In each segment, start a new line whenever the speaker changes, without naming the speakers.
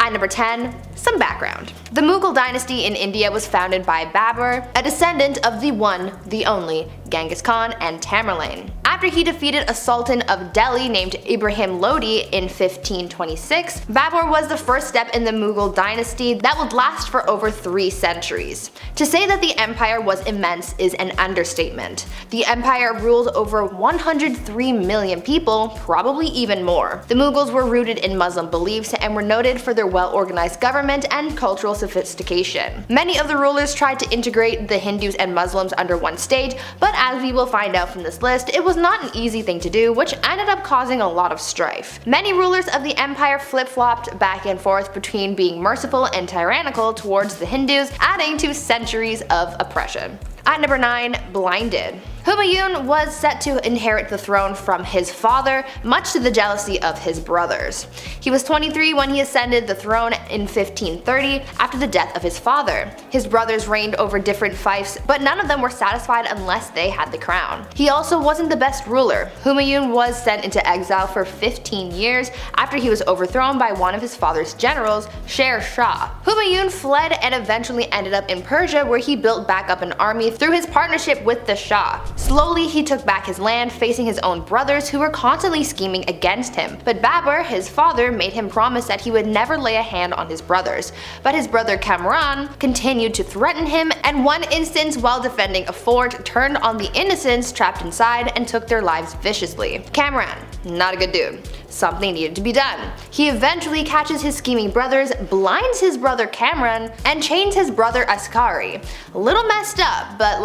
At number 10, some background. The Mughal dynasty in India was founded by Babur, a descendant of the one, the only, Genghis Khan and Tamerlane. After he defeated a sultan of Delhi named Ibrahim Lodi in 1526, Babur was the first step in the Mughal dynasty that would last for over 3 centuries. To say that the empire was immense is an understatement. The empire ruled over 103 million people, probably even more. The Mughals were rooted in Muslim beliefs and were noted for their well-organized government and cultural sophistication. Many of the rulers tried to integrate the Hindus and Muslims under one state, but as we will find out from this list, it was not an easy thing to do, which ended up causing a lot of strife. Many rulers of the empire flip-flopped back and forth between being merciful and tyrannical towards the Hindus, adding to centuries of oppression. At number 9, blinded. Humayun was set to inherit the throne from his father, much to the jealousy of his brothers. He was 23 when he ascended the throne in 1530 after the death of his father. His brothers reigned over different fiefs, but none of them were satisfied unless they had the crown. He also wasn't the best ruler. Humayun was sent into exile for 15 years after he was overthrown by one of his father's generals, Sher Shah. Humayun fled and eventually ended up in Persia, where he built back up an army through his partnership with the Shah. Slowly he took back his land, facing his own brothers who were constantly scheming against him. But Babur, his father, made him promise that he would never lay a hand on his brothers. But his brother Kamran continued to threaten him, and one instance while defending a fort turned on the innocents trapped inside and took their lives viciously. Kamran, not a good dude. Something needed to be done. He eventually catches his scheming brothers, blinds his brother Kamran, and chains his brother Askari. A little messed up, but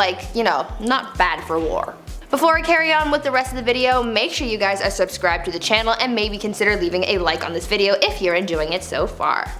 not bad for war. Before I carry on with the rest of the video, make sure you guys are subscribed to the channel and maybe consider leaving a like on this video if you're enjoying it so far.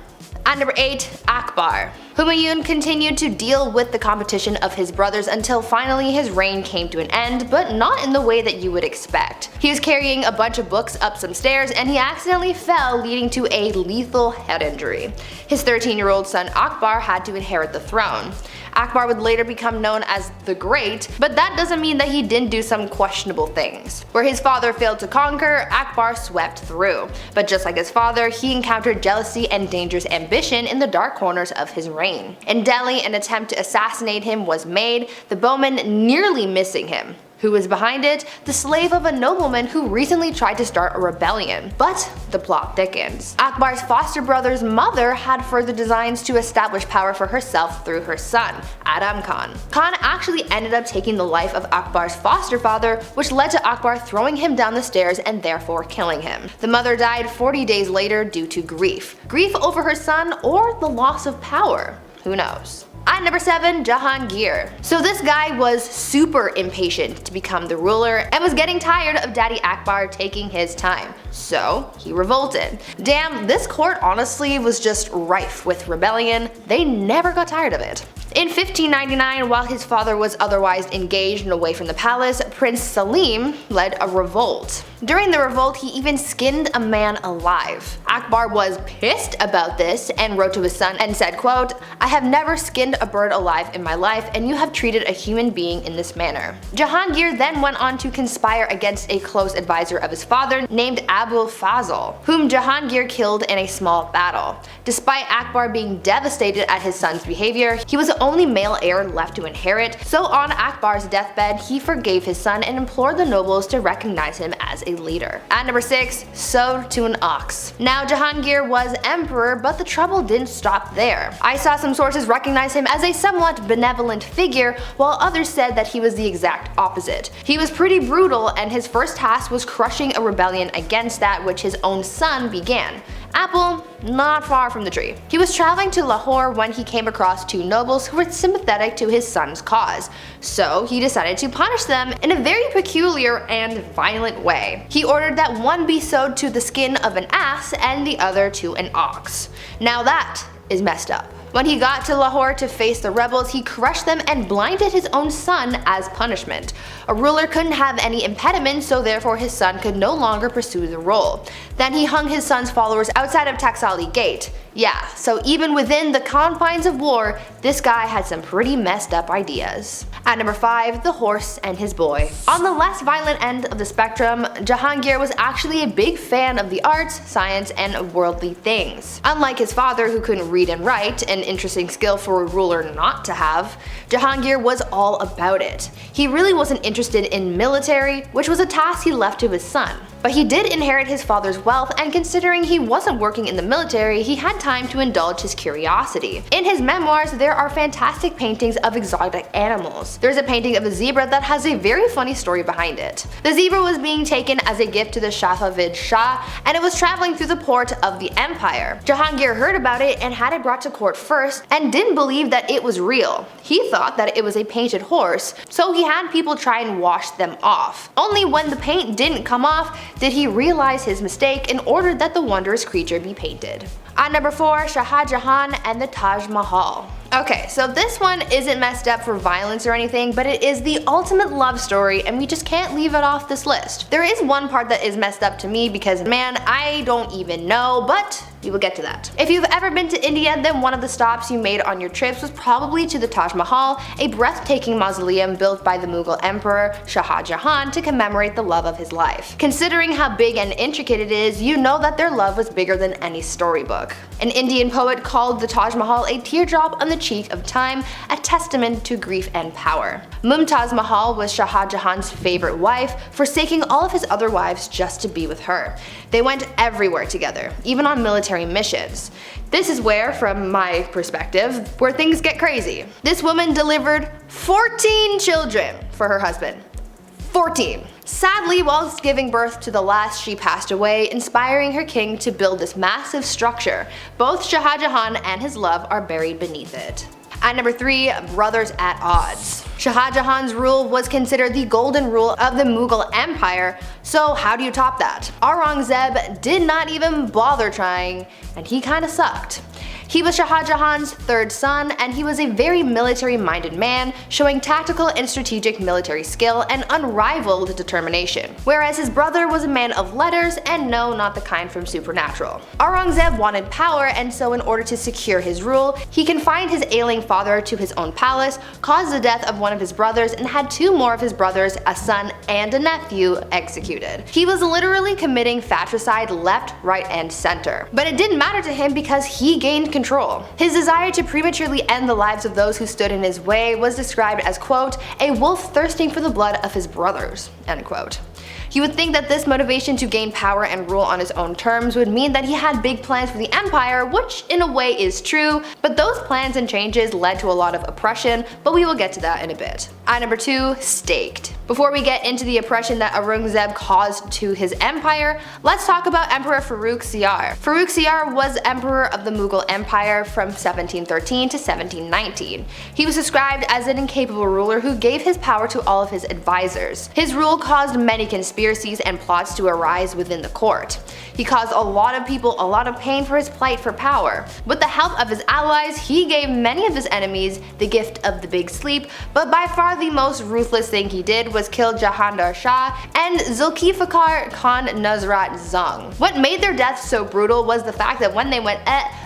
At number 8, Akbar. Humayun continued to deal with the competition of his brothers until finally his reign came to an end, but not in the way that you would expect. He was carrying a bunch of books up some stairs and he accidentally fell, leading to a lethal head injury. His 13-year-old son Akbar had to inherit the throne. Akbar would later become known as the Great, but that doesn't mean that he didn't do some questionable things. Where his father failed to conquer, Akbar swept through. But just like his father, he encountered jealousy and dangerous ambition in the dark corners of his reign. In Delhi, an attempt to assassinate him was made, the bowman nearly missing him. Who was behind it? The slave of a nobleman who recently tried to start a rebellion. But the plot thickens. Akbar's foster brother's mother had further designs to establish power for herself through her son, Adam Khan. Khan actually ended up taking the life of Akbar's foster father, which led to Akbar throwing him down the stairs and therefore killing him. The mother died 40 days later due to grief. Grief over her son or the loss of power? Who knows? At number 7, Jahangir. So this guy was super impatient to become the ruler and was getting tired of Daddy Akbar taking his time. So he revolted. Damn, this court honestly was just rife with rebellion. They never got tired of it. In 1599, while his father was otherwise engaged and away from the palace, Prince Salim led a revolt. During the revolt, he even skinned a man alive. Akbar was pissed about this and wrote to his son and said, quote, "I have never skinned a bird alive in my life, and you have treated a human being in this manner." Jahangir then went on to conspire against a close advisor of his father named Abul Fazl, whom Jahangir killed in a small battle. Despite Akbar being devastated at his son's behavior, he was the only male heir left to inherit, so on Akbar's deathbed he forgave his son and implored the nobles to recognize him as a leader. At number 6, sewed to an ox. Now Jahangir was emperor, but the trouble didn't stop there. I saw some sources recognize him as a somewhat benevolent figure, while others said that he was the exact opposite. He was pretty brutal, and his first task was crushing a rebellion against that which his own son began. Apple, not far from the tree. He was traveling to Lahore when he came across 2 nobles who were sympathetic to his son's cause, so he decided to punish them in a very peculiar and violent way. He ordered that one be sewed to the skin of an ass and the other to an ox. Now that is messed up. When he got to Lahore to face the rebels, he crushed them and blinded his own son as punishment. A ruler couldn't have any impediment, so therefore his son could no longer pursue the role. Then he hung his son's followers outside of Taxali Gate. Yeah, so even within the confines of war, this guy had some pretty messed up ideas. At number 5, the horse and his boy. On the less violent end of the spectrum, Jahangir was actually a big fan of the arts, science, and worldly things. Unlike his father, who couldn't read and write, an interesting skill for a ruler not to have, Jahangir was all about it. He really wasn't interested in military, which was a task he left to his son. But he did inherit his father's wealth, and considering he wasn't working in the military, he had time to indulge his curiosity. In his memoirs, there are fantastic paintings of exotic animals. There's a painting of a zebra that has a very funny story behind it. The zebra was being taken as a gift to the Safavid Shah, and it was traveling through the port of the empire. Jahangir heard about it and had it brought to court first, and didn't believe that it was real. He thought that it was a painted horse, so he had people try and wash them off. Only when the paint didn't come off did he realize his mistake and ordered that the wondrous creature be painted. At number 4, Shah Jahan and the Taj Mahal. Okay, so this one isn't messed up for violence or anything, but it is the ultimate love story, and we just can't leave it off this list. There is one part that is messed up to me because, man, I don't even know, but we will get to that. If you've ever been to India, then one of the stops you made on your trips was probably to the Taj Mahal, a breathtaking mausoleum built by the Mughal Emperor Shah Jahan to commemorate the love of his life. Considering how big and intricate it is, you know that their love was bigger than any storybook. An Indian poet called the Taj Mahal a teardrop on the cheek of time, a testament to grief and power. Mumtaz Mahal was Shah Jahan's favorite wife, forsaking all of his other wives just to be with her. They went everywhere together, even on military missions. This is where, from my perspective, where things get crazy. This woman delivered 14 children for her husband. 14. Sadly, whilst giving birth to the last, she passed away, inspiring her king to build this massive structure. Both Shah Jahan and his love are buried beneath it. At number 3, brothers at odds. Shah Jahan's rule was considered the golden rule of the Mughal Empire, so how do you top that? Aurangzeb did not even bother trying, and he kinda sucked. He was Shah Jahan's third son, and he was a very military-minded man, showing tactical and strategic military skill and unrivaled determination. Whereas his brother was a man of letters, and no, not the kind from Supernatural. Aurangzeb wanted power, and so in order to secure his rule, he confined his ailing father to his own palace, caused the death of one of his brothers, and had 2 more of his brothers, a son and a nephew, executed. He was literally committing fratricide left, right, and center. But it didn't matter to him because he gained control. His desire to prematurely end the lives of those who stood in his way was described as, quote, a wolf thirsting for the blood of his brothers, end quote. You would think that this motivation to gain power and rule on his own terms would mean that he had big plans for the empire, which in a way is true, but those plans and changes led to a lot of oppression, but we will get to that in a bit. At number 2, staked. Before we get into the oppression that Aurangzeb caused to his empire, let's talk about Emperor Farrukh Siyar. Farrukh Siyar was emperor of the Mughal Empire from 1713 to 1719. He was described as an incapable ruler who gave his power to all of his advisors. His rule caused many conspiracies and plots to arise within the court. He caused a lot of people a lot of pain for his plight for power. With the help of his allies, he gave many of his enemies the gift of the big sleep, but by far the most ruthless thing he did was kill Jahandar Shah and Zulfikar Khan Nusrat Jung. What made their deaths so brutal was the fact that when they went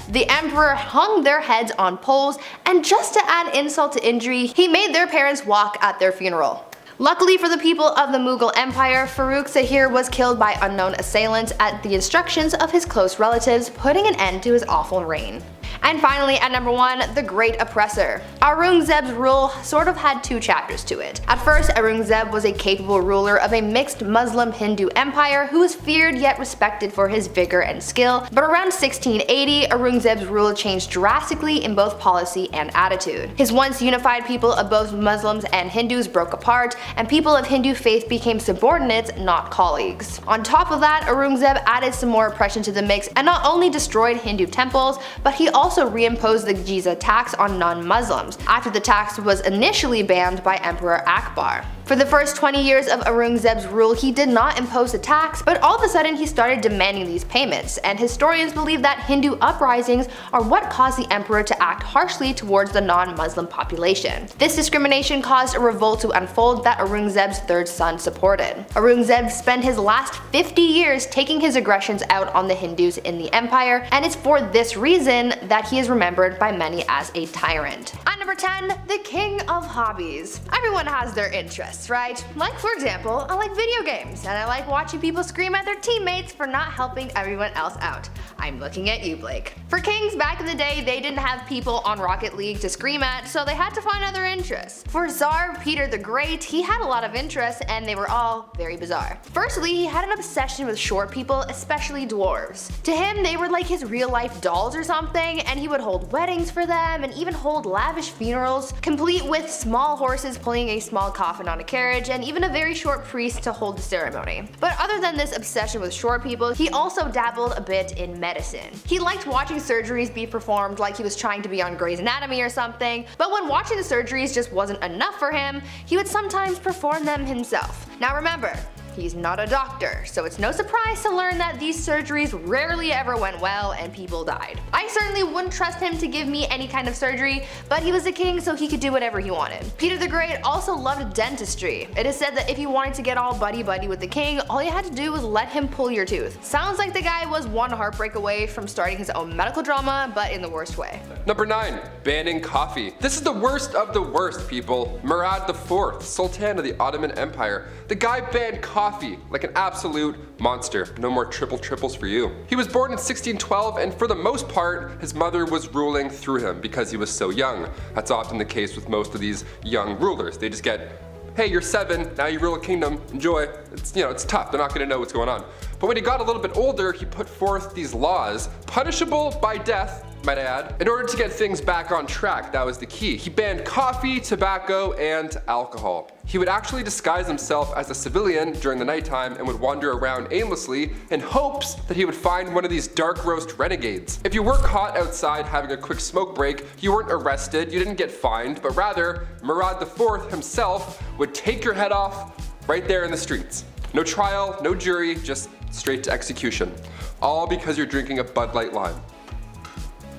the emperor hung their heads on poles, and just to add insult to injury, he made their parents walk at their funeral. Luckily for the people of the Mughal Empire, Farrukh Siyar was killed by unknown assailants at the instructions of his close relatives, putting an end to his awful reign. And finally, at number 1, the Great Oppressor. Aurangzeb's rule sort of had 2 chapters to it. At first, Aurangzeb was a capable ruler of a mixed Muslim-Hindu empire who was feared yet respected for his vigor and skill, but around 1680, Aurangzeb's rule changed drastically in both policy and attitude. His once unified people of both Muslims and Hindus broke apart, and people of Hindu faith became subordinates, not colleagues. On top of that, Aurangzeb added some more oppression to the mix and not only destroyed Hindu temples, but he also reimposed the jizya tax on non-Muslims, after the tax was initially banned by Emperor Akbar. For the first 20 years of Aurangzeb's rule, he did not impose a tax, but all of a sudden he started demanding these payments, and historians believe that Hindu uprisings are what caused the emperor to act harshly towards the non-Muslim population. This discrimination caused a revolt to unfold that Aurangzeb's third son supported. Aurangzeb spent his last 50 years taking his aggressions out on the Hindus in the empire, and it's for this reason that he is remembered by many as a tyrant. At number 10, the king of hobbies. Everyone has their interests, right? Like, for example, I like video games, and I like watching people scream at their teammates for not helping everyone else out. I'm looking at you, Blake. For kings back in the day, they didn't have people on Rocket League to scream at, so they had to find other interests. For Tsar Peter the Great, he had a lot of interests, and they were all very bizarre. Firstly, he had an obsession with short people, especially dwarves. To him, they were like his real-life dolls or something, and he would hold weddings for them and even hold lavish funerals, complete with small horses pulling a small coffin on a carriage, and even a very short priest to hold the ceremony. But other than this obsession with short people, he also dabbled a bit in medicine. He liked watching surgeries be performed like he was trying to be on Grey's Anatomy or something, but when watching the surgeries just wasn't enough for him, he would sometimes perform them himself. Now remember, he's not a doctor, so it's no surprise to learn that these surgeries rarely ever went well and people died. I certainly wouldn't trust him to give me any kind of surgery, but he was a king so he could do whatever he wanted. Peter the Great also loved dentistry. It is said that if you wanted to get all buddy-buddy with the king, all you had to do was let him pull your tooth. Sounds like the guy was one heartbreak away from starting his own medical drama, but in the worst way.
Number 9. Banning coffee. This is the worst of the worst, people. Murad IV, Sultan of the Ottoman Empire. The guy banned coffee like an absolute monster. No more triples for you. He was born in 1612, and for the most part, his mother was ruling through him because he was so young. That's often the case with most of these young rulers. They just get, hey, you're 7, now you rule a kingdom, enjoy. It's tough, they're not gonna know what's going on. But when he got a little bit older, he put forth these laws, punishable by death, might I add, in order to get things back on track. That was the key. He banned coffee, tobacco, and alcohol. He would actually disguise himself as a civilian during the nighttime and would wander around aimlessly in hopes that he would find one of these dark roast renegades. If you were caught outside having a quick smoke break, you weren't arrested, you didn't get fined, but rather, Murad IV himself would take your head off right there in the streets. No trial, no jury, just straight to execution. All because you're drinking a Bud Light Lime.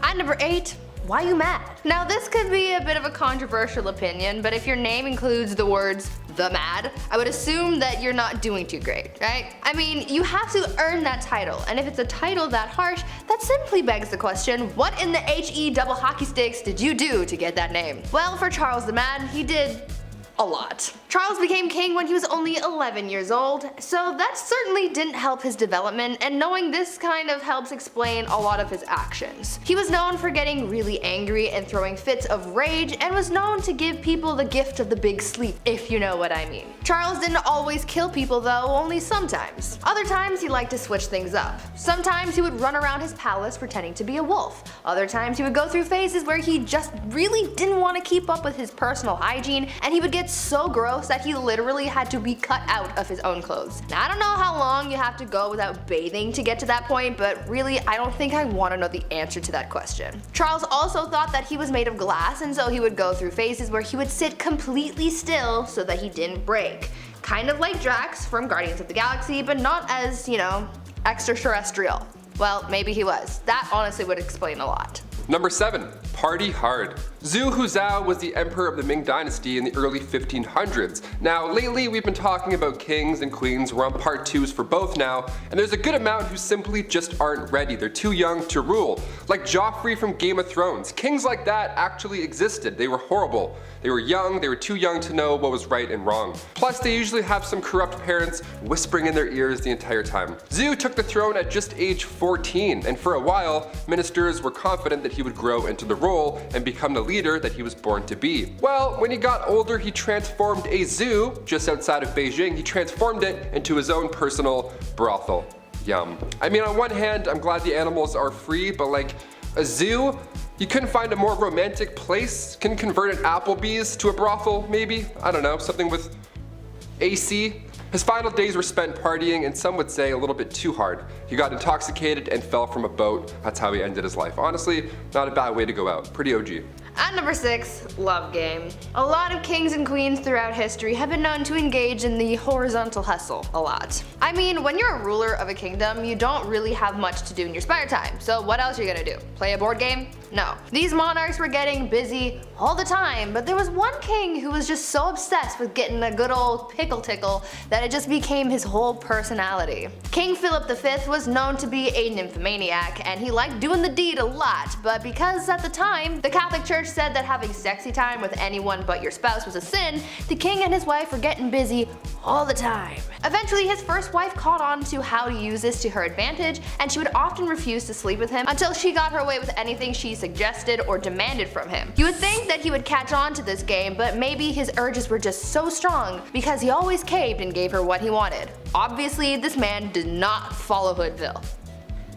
At number 8, why you mad? Now this could be a bit of a controversial opinion, but if your name includes the words the mad, I would assume that you're not doing too great, right? I mean, you have to earn that title, and if it's a title that harsh, that simply begs the question, what in the HE double hockey sticks did you do to get that name? Well, for Charles the Mad, he did a lot. Charles became king when he was only 11 years old, so that certainly didn't help his development, and knowing this kind of helps explain a lot of his actions. He was known for getting really angry and throwing fits of rage, and was known to give people the gift of the big sleep, if you know what I mean. Charles didn't always kill people though, only sometimes. Other times he liked to switch things up. Sometimes he would run around his palace pretending to be a wolf. Other times he would go through phases where he just really didn't want to keep up with his personal hygiene, and he would get so gross that he literally had to be cut out of his own clothes. Now I don't know how long you have to go without bathing to get to that point, but really I don't think I want to know the answer to that question. Charles also thought that he was made of glass, and so he would go through phases where he would sit completely still so that he didn't break. Kind of like Drax from Guardians of the Galaxy, but not as, extraterrestrial. Well, maybe he was. That honestly would explain a lot.
Number 7. Party hard. Zhu Huzhou was the emperor of the Ming Dynasty in the early 1500s. Now lately we've been talking about kings and queens, we're on part 2s for both now, and there's a good amount who simply just aren't ready, they're too young to rule. Like Joffrey from Game of Thrones. Kings like that actually existed, they were horrible. They were young, they were too young to know what was right and wrong. Plus they usually have some corrupt parents whispering in their ears the entire time. Zhu took the throne at just age 14, and for a while, ministers were confident that he would grow into the role and become the leader that he was born to be. Well, when he got older, he transformed a zoo just outside of Beijing. He transformed it into his own personal brothel. Yum. I mean, on one hand, I'm glad the animals are free, but like a zoo? You couldn't find a more romantic place? Can convert an Applebee's to a brothel, maybe? I don't know, something with AC? His final days were spent partying, and some would say a little bit too hard. He got intoxicated and fell from a boat. That's how he ended his life. Honestly, not a bad way to go out. Pretty OG.
At number 6, love game. A lot of kings and queens throughout history have been known to engage in the horizontal hustle a lot. I mean, when you're a ruler of a kingdom, you don't really have much to do in your spare time, so what else are you gonna do? Play a board game? No. These monarchs were getting busy all the time, but there was one king who was just so obsessed with getting a good old pickle tickle that it just became his whole personality. King Philip V was known to be a nymphomaniac, and he liked doing the deed a lot, but because at the time, the Catholic Church said that having sexy time with anyone but your spouse was a sin, the king and his wife were getting busy all the time. Eventually, his first wife caught on to how to use this to her advantage, and she would often refuse to sleep with him until she got her way with anything she suggested or demanded from him. You would think that he would catch on to this game, but maybe his urges were just so strong because he always caved and gave her what he wanted. Obviously, this man did not follow Hoodville.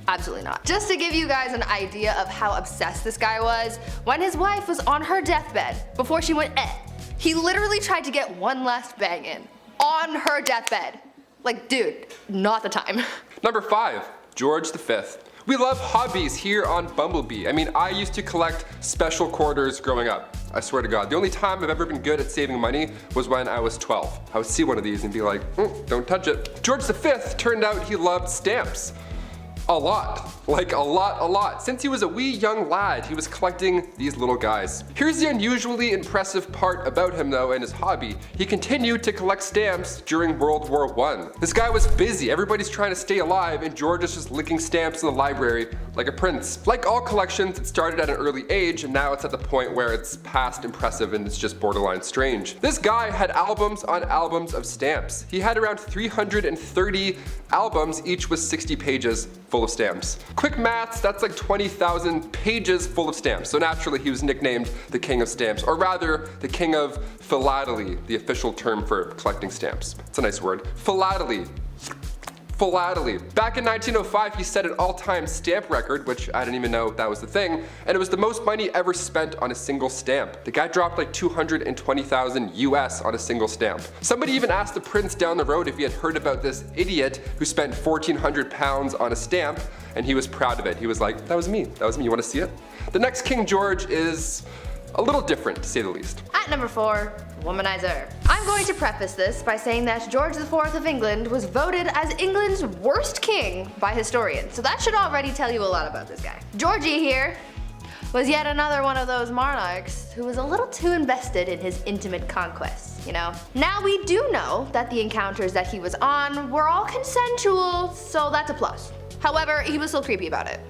Absolutely not. Just to give you guys an idea of how obsessed this guy was, when his wife was on her deathbed, before she went he literally tried to get one last bang in. On her deathbed. Like, dude, not the time.
Number 5, George V. We love hobbies here on Bumblebee. I mean, I used to collect special quarters growing up. I swear to God. The only time I've ever been good at saving money was when I was 12. I would see one of these and be like, don't touch it. George V turned out he loved stamps. A lot. Like a lot. Since he was a wee young lad, he was collecting these little guys. Here's the unusually impressive part about him though and his hobby. He continued to collect stamps during World War I. This guy was busy, everybody's trying to stay alive, and George is just licking stamps in the library like a prince. Like all collections, it started at an early age, and now it's at the point where it's past impressive and it's just borderline strange. This guy had albums on albums of stamps. He had around 330 albums, each with 60 pages full of stamps. Quick maths, that's like 20,000 pages full of stamps. So naturally he was nicknamed the King of Stamps, or rather the King of Philately, the official term for collecting stamps. It's a nice word. Philately. Back in 1905, he set an all-time stamp record, which I didn't even know that was the thing, and it was the most money ever spent on a single stamp. The guy dropped like 220,000 US on a single stamp. Somebody even asked the prince down the road if he had heard about this idiot who spent 1,400 pounds on a stamp, and he was proud of it. He was like, that was me, you wanna see it? The next King George is a little different, to say the least.
At number 4, womanizer. I'm going to preface this by saying that George IV of England was voted as England's worst king by historians, so that should already tell you a lot about this guy. Georgie here was yet another one of those monarchs who was a little too invested in his intimate conquests, you know? Now we do know that the encounters that he was on were all consensual, so that's a plus. However, he was still creepy about it.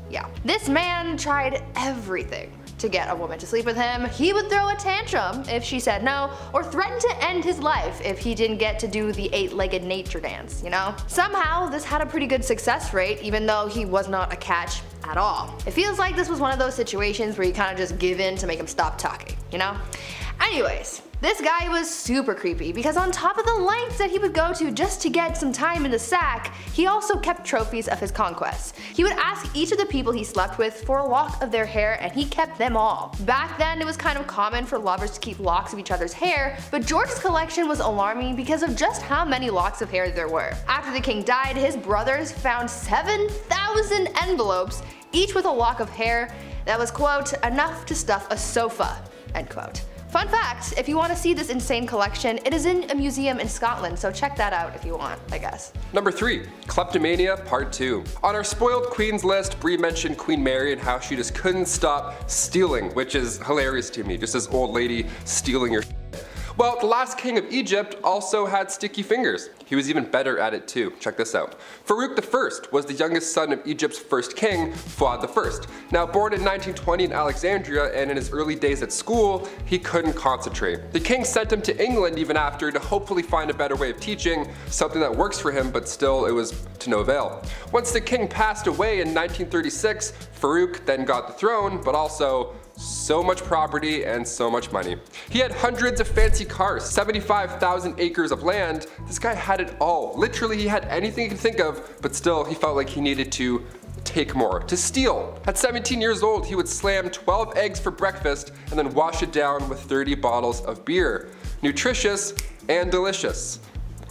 Yeah. This man tried everything to get a woman to sleep with him. He would throw a tantrum if she said no, or threaten to end his life if he didn't get to do the 8-legged nature dance, you know? Somehow, this had a pretty good success rate, even though he was not a catch at all. It feels like this was one of those situations where you kind of just give in to make him stop talking, you know? Anyways, this guy was super creepy because on top of the lengths that he would go to just to get some time in the sack, he also kept trophies of his conquests. He would ask each of the people he slept with for a lock of their hair, and he kept them all. Back then, it was kind of common for lovers to keep locks of each other's hair, but George's collection was alarming because of just how many locks of hair there were. After the king died, his brothers found 7,000 envelopes, each with a lock of hair that was, quote, enough to stuff a sofa, end quote. Fun fact, if you want to see this insane collection, it is in a museum in Scotland, so check that out if you want, I guess.
Number 3, Kleptomania Part 2. On our spoiled queens list, Brie mentioned Queen Mary and how she just couldn't stop stealing, which is hilarious to me, just this old lady stealing your shit. Well, the last king of Egypt also had sticky fingers. He was even better at it too. Check this out. Farouk I was the youngest son of Egypt's first king, Fuad I. Now born in 1920 in Alexandria, and in his early days at school, he couldn't concentrate. The king sent him to England even after to hopefully find a better way of teaching, something that works for him, but still it was to no avail. Once the king passed away in 1936, Farouk then got the throne, but also so much property and so much money. He had hundreds of fancy cars, 75,000 acres of land. This guy had it all. Literally, he had anything he could think of, but still he felt like he needed to take more, to steal. At 17 years old, he would slam 12 eggs for breakfast and then wash it down with 30 bottles of beer. Nutritious and delicious.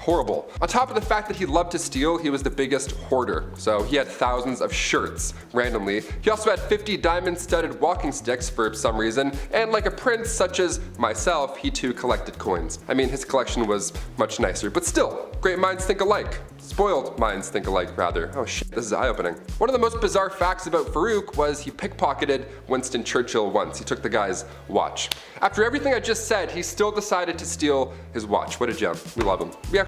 Horrible. On top of the fact that he loved to steal, he was the biggest hoarder. So he had thousands of shirts, randomly. He also had 50 diamond-studded walking sticks for some reason, and like a prince such as myself, he too collected coins. I mean, his collection was much nicer, but still, great minds think alike. Spoiled minds think alike, rather. Oh shit, this is eye-opening. One of the most bizarre facts about Farouk was he pickpocketed Winston Churchill once. He took the guy's watch. After everything I just said, he still decided to steal his watch. What a gem. We love him. Yeah.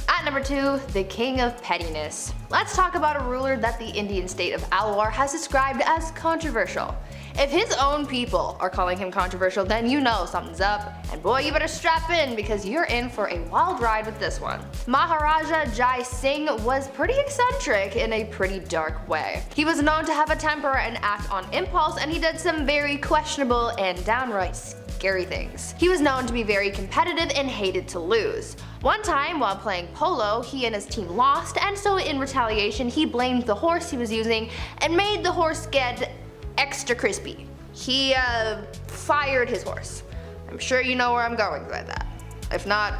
At number 2, the king of pettiness. Let's talk about a ruler that the Indian state of Alwar has described as controversial. If his own people are calling him controversial, then you know something's up, and boy, you better strap in because you're in for a wild ride with this one. Maharaja Jai Singh was pretty eccentric in a pretty dark way. He was known to have a temper and act on impulse, and he did some very questionable and downright scary things. He was known to be very competitive and hated to lose. One time while playing polo, he and his team lost, and so in retaliation he blamed the horse he was using and made the horse get extra crispy. He fired his horse. I'm sure you know where I'm going with that. If not,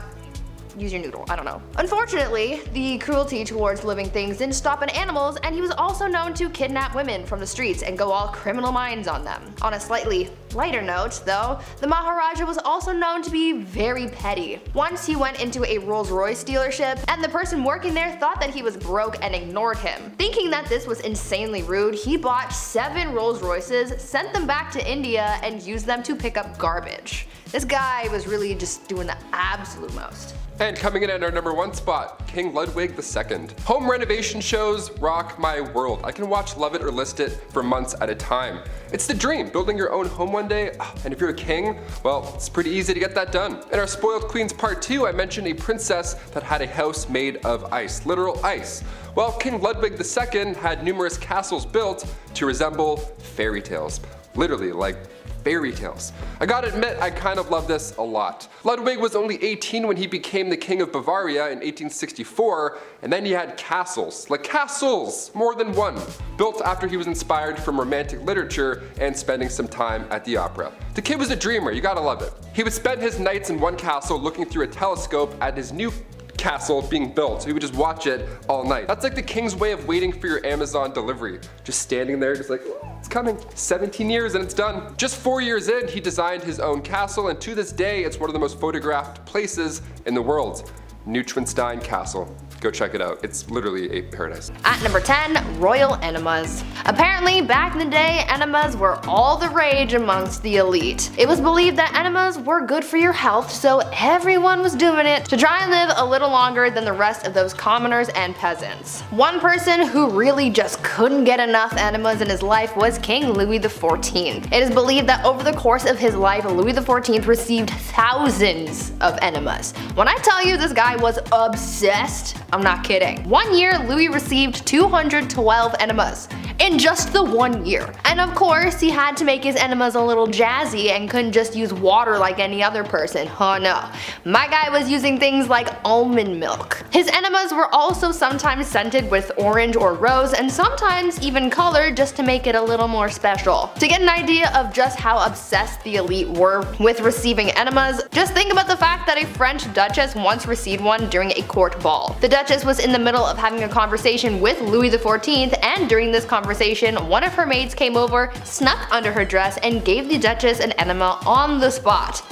use your noodle, I don't know. Unfortunately, the cruelty towards living things didn't stop at animals, and he was also known to kidnap women from the streets and go all criminal minds on them. On a slightly lighter note, though, the Maharaja was also known to be very petty. Once he went into a Rolls-Royce dealership, and the person working there thought that he was broke and ignored him. Thinking that this was insanely rude, he bought 7 Rolls-Royces, sent them back to India, and used them to pick up garbage. This guy was really just doing the absolute most.
And coming in at our number 1 spot, King Ludwig II. Home renovation shows rock my world. I can watch Love It or List It for months at a time. It's the dream, building your own home one day, and if you're a king, well, it's pretty easy to get that done. In our Spoiled Queens Part 2, I mentioned a princess that had a house made of ice, literal ice. Well, King Ludwig II had numerous castles built to resemble fairy tales. Literally, like fairy tales. I gotta admit, I kind of love this a lot. Ludwig was only 18 when he became the King of Bavaria in 1864, and then he had castles, like castles, more than one, built after he was inspired from romantic literature and spending some time at the opera. The kid was a dreamer, you gotta love it. He would spend his nights in one castle looking through a telescope at his new castle being built, so he would just watch it all night. That's like the king's way of waiting for your Amazon delivery. Just standing there, just like, oh, it's coming. 17 years and it's done. Just 4 years in, he designed his own castle, and to this day, it's one of the most photographed places in the world. Neuschwanstein Castle. Go check it out. It's literally a paradise.
At number 10, royal enemas. Apparently, back in the day, enemas were all the rage amongst the elite. It was believed that enemas were good for your health, so everyone was doing it to try and live a little longer than the rest of those commoners and peasants. One person who really just couldn't get enough enemas in his life was King Louis XIV. It is believed that over the course of his life, Louis XIV received thousands of enemas. When I tell you this guy was obsessed, I'm not kidding. One year, Louis received 212 enemas in just the 1 year. And of course, he had to make his enemas a little jazzy and couldn't just use water like any other person. Oh no. My guy was using things like almond milk. His enemas were also sometimes scented with orange or rose, and sometimes even colored just to make it a little more special. To get an idea of just how obsessed the elite were with receiving enemas, just think about the fact that a French duchess once received one during a court ball. The Duchess was in the middle of having a conversation with Louis XIV, and during this conversation, one of her maids came over, snuck under her dress, and gave the Duchess an enema on the spot.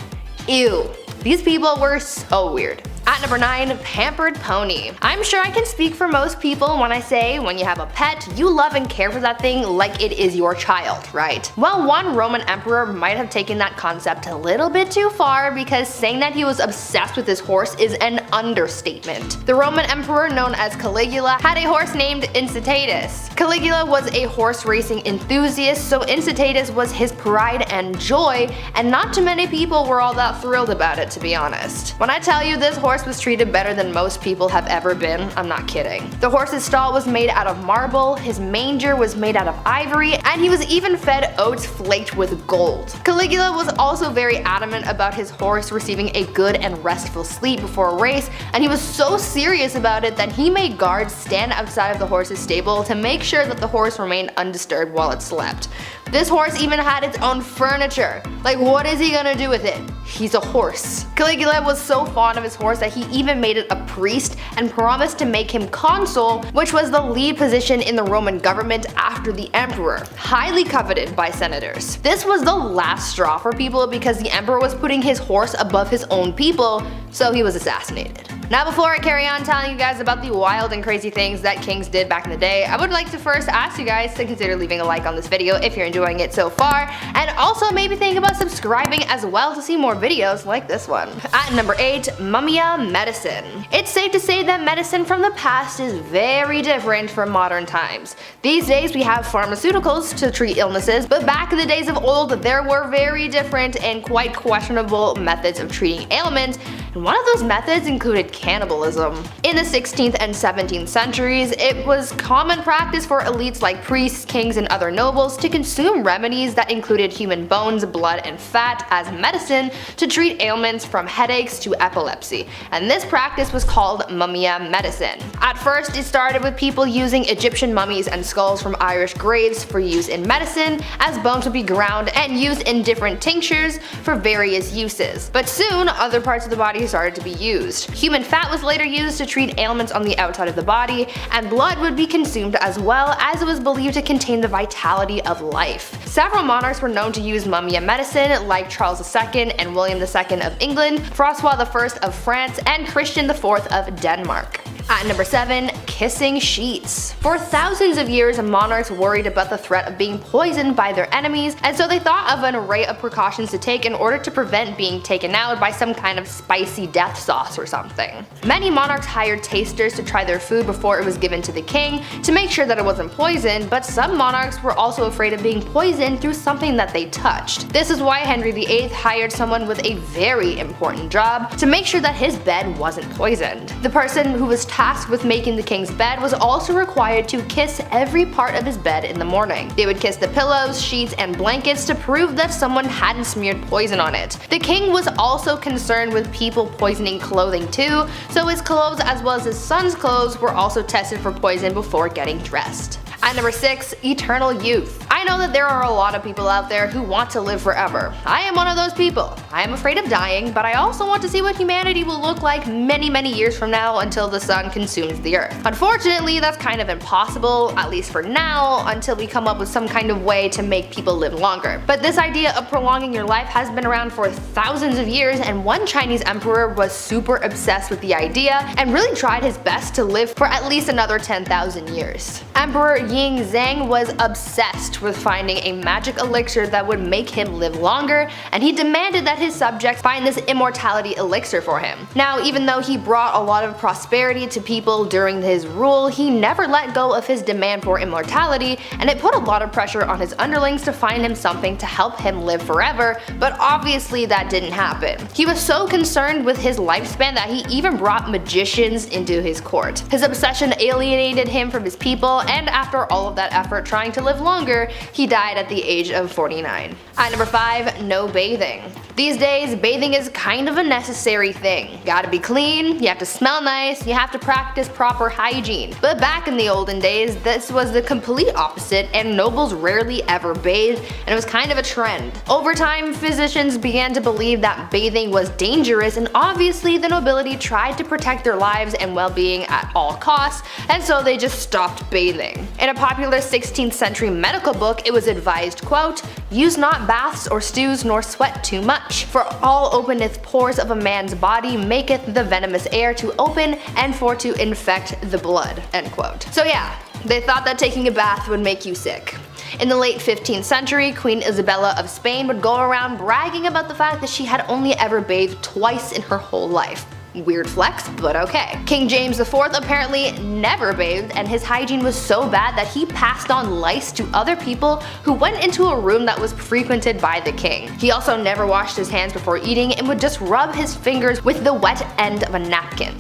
Ew. These people were so weird. At number 9, pampered pony. I'm sure I can speak for most people when I say when you have a pet, you love and care for that thing like it is your child, right? Well, one Roman emperor might have taken that concept a little bit too far, because saying that he was obsessed with his horse is an understatement. The Roman emperor known as Caligula had a horse named Incitatus. Caligula was a horse racing enthusiast, so Incitatus was his pride and joy, and not too many people were all that thrilled about it, to be honest. When I tell you this horse was treated better than most people have ever been, I'm not kidding. The horse's stall was made out of marble, his manger was made out of ivory, and he was even fed oats flaked with gold. Caligula was also very adamant about his horse receiving a good and restful sleep before a race, and he was so serious about it that he made guards stand outside of the horse's stable to make sure that the horse remained undisturbed while it slept. This horse even had its own furniture. Like, what is he gonna do with it? He's a horse. Caligula was so fond of his horse that he even made it a priest and promised to make him consul, which was the lead position in the Roman government after the emperor, highly coveted by senators. This was the last straw for people because the emperor was putting his horse above his own people, so he was assassinated. Now, before I carry on telling you guys about the wild and crazy things that kings did back in the day, I would like to first ask you guys to consider leaving a like on this video if you're enjoying it so far, and also maybe think about subscribing as well to see more videos like this one. At number 8, Mumia medicine. It's safe to say that medicine from the past is very different from modern times. These days we have pharmaceuticals to treat illnesses, but back in the days of old there were very different and quite questionable methods of treating ailments, and one of those methods included cannibalism. In the 16th and 17th centuries, it was common practice for elites like priests, kings, and other nobles to consume remedies that included human bones, blood, and fat as medicine to treat ailments from headaches to epilepsy, and this practice was called Mumia medicine. At first, it started with people using Egyptian mummies and skulls from Irish graves for use in medicine, as bones would be ground and used in different tinctures for various uses. But soon, other parts of the body started to be used. Human fat was later used to treat ailments on the outside of the body, and blood would be consumed as well, as it was believed to contain the vitality of life. Several monarchs were known to use Mumia medicine, like Charles II and William II of England, Francois I of France, and Christian IV of Denmark. At number 7, kissing sheets. For thousands of years, monarchs worried about the threat of being poisoned by their enemies, and so they thought of an array of precautions to take in order to prevent being taken out by some kind of spicy death sauce or something. Many monarchs hired tasters to try their food before it was given to the king to make sure that it wasn't poisoned, but some monarchs were also afraid of being poisoned through something that they touched. This is why Henry VIII hired someone with a very important job to make sure that his bed wasn't poisoned. The person who was tasked with making the king's bed was also required to kiss every part of his bed in the morning. They would kiss the pillows, sheets, and blankets to prove that someone hadn't smeared poison on it. The king was also concerned with people poisoning clothing too, so his clothes as well as his son's clothes were also tested for poison before getting dressed. At number 6, eternal youth. I know that there are a lot of people out there who want to live forever. I am one of those people. I am afraid of dying, but I also want to see what humanity will look like many years from now until the sun consumes the earth. Unfortunately, that's kind of impossible, at least for now, until we come up with some kind of way to make people live longer. But this idea of prolonging your life has been around for thousands of years, and one Chinese emperor was super obsessed with the idea and really tried his best to live for at least another 10,000 years. Emperor Ying Zhang was obsessed with finding a magic elixir that would make him live longer, and he demanded that his subjects find this immortality elixir for him. Now, even though he brought a lot of prosperity to people during his rule, he never let go of his demand for immortality, and it put a lot of pressure on his underlings to find him something to help him live forever, but obviously that didn't happen. He was so concerned with his lifespan that he even brought magicians into his court. His obsession alienated him from his people, and after all of that effort trying to live longer, he died at the age of 49. At number 5, no bathing. These days, bathing is kind of a necessary thing. You gotta be clean, you have to smell nice, you have to practice proper hygiene. But back in the olden days, this was the complete opposite, and nobles rarely ever bathed, and it was kind of a trend. Over time, physicians began to believe that bathing was dangerous, and obviously the nobility tried to protect their lives and well-being at all costs, and so they just stopped bathing. In a popular 16th century medical book, it was advised, quote, "Use not baths or stews nor sweat too much, for all openeth pores of a man's body maketh the venomous air to open and for to infect the blood," end quote. So yeah, they thought that taking a bath would make you sick. In the late 15th century, Queen Isabella of Spain would go around bragging about the fact that she had only ever bathed twice in her whole life. Weird flex, but okay. King James IV apparently never bathed, and his hygiene was so bad that he passed on lice to other people who went into a room that was frequented by the king. He also never washed his hands before eating and would just rub his fingers with the wet end of a napkin.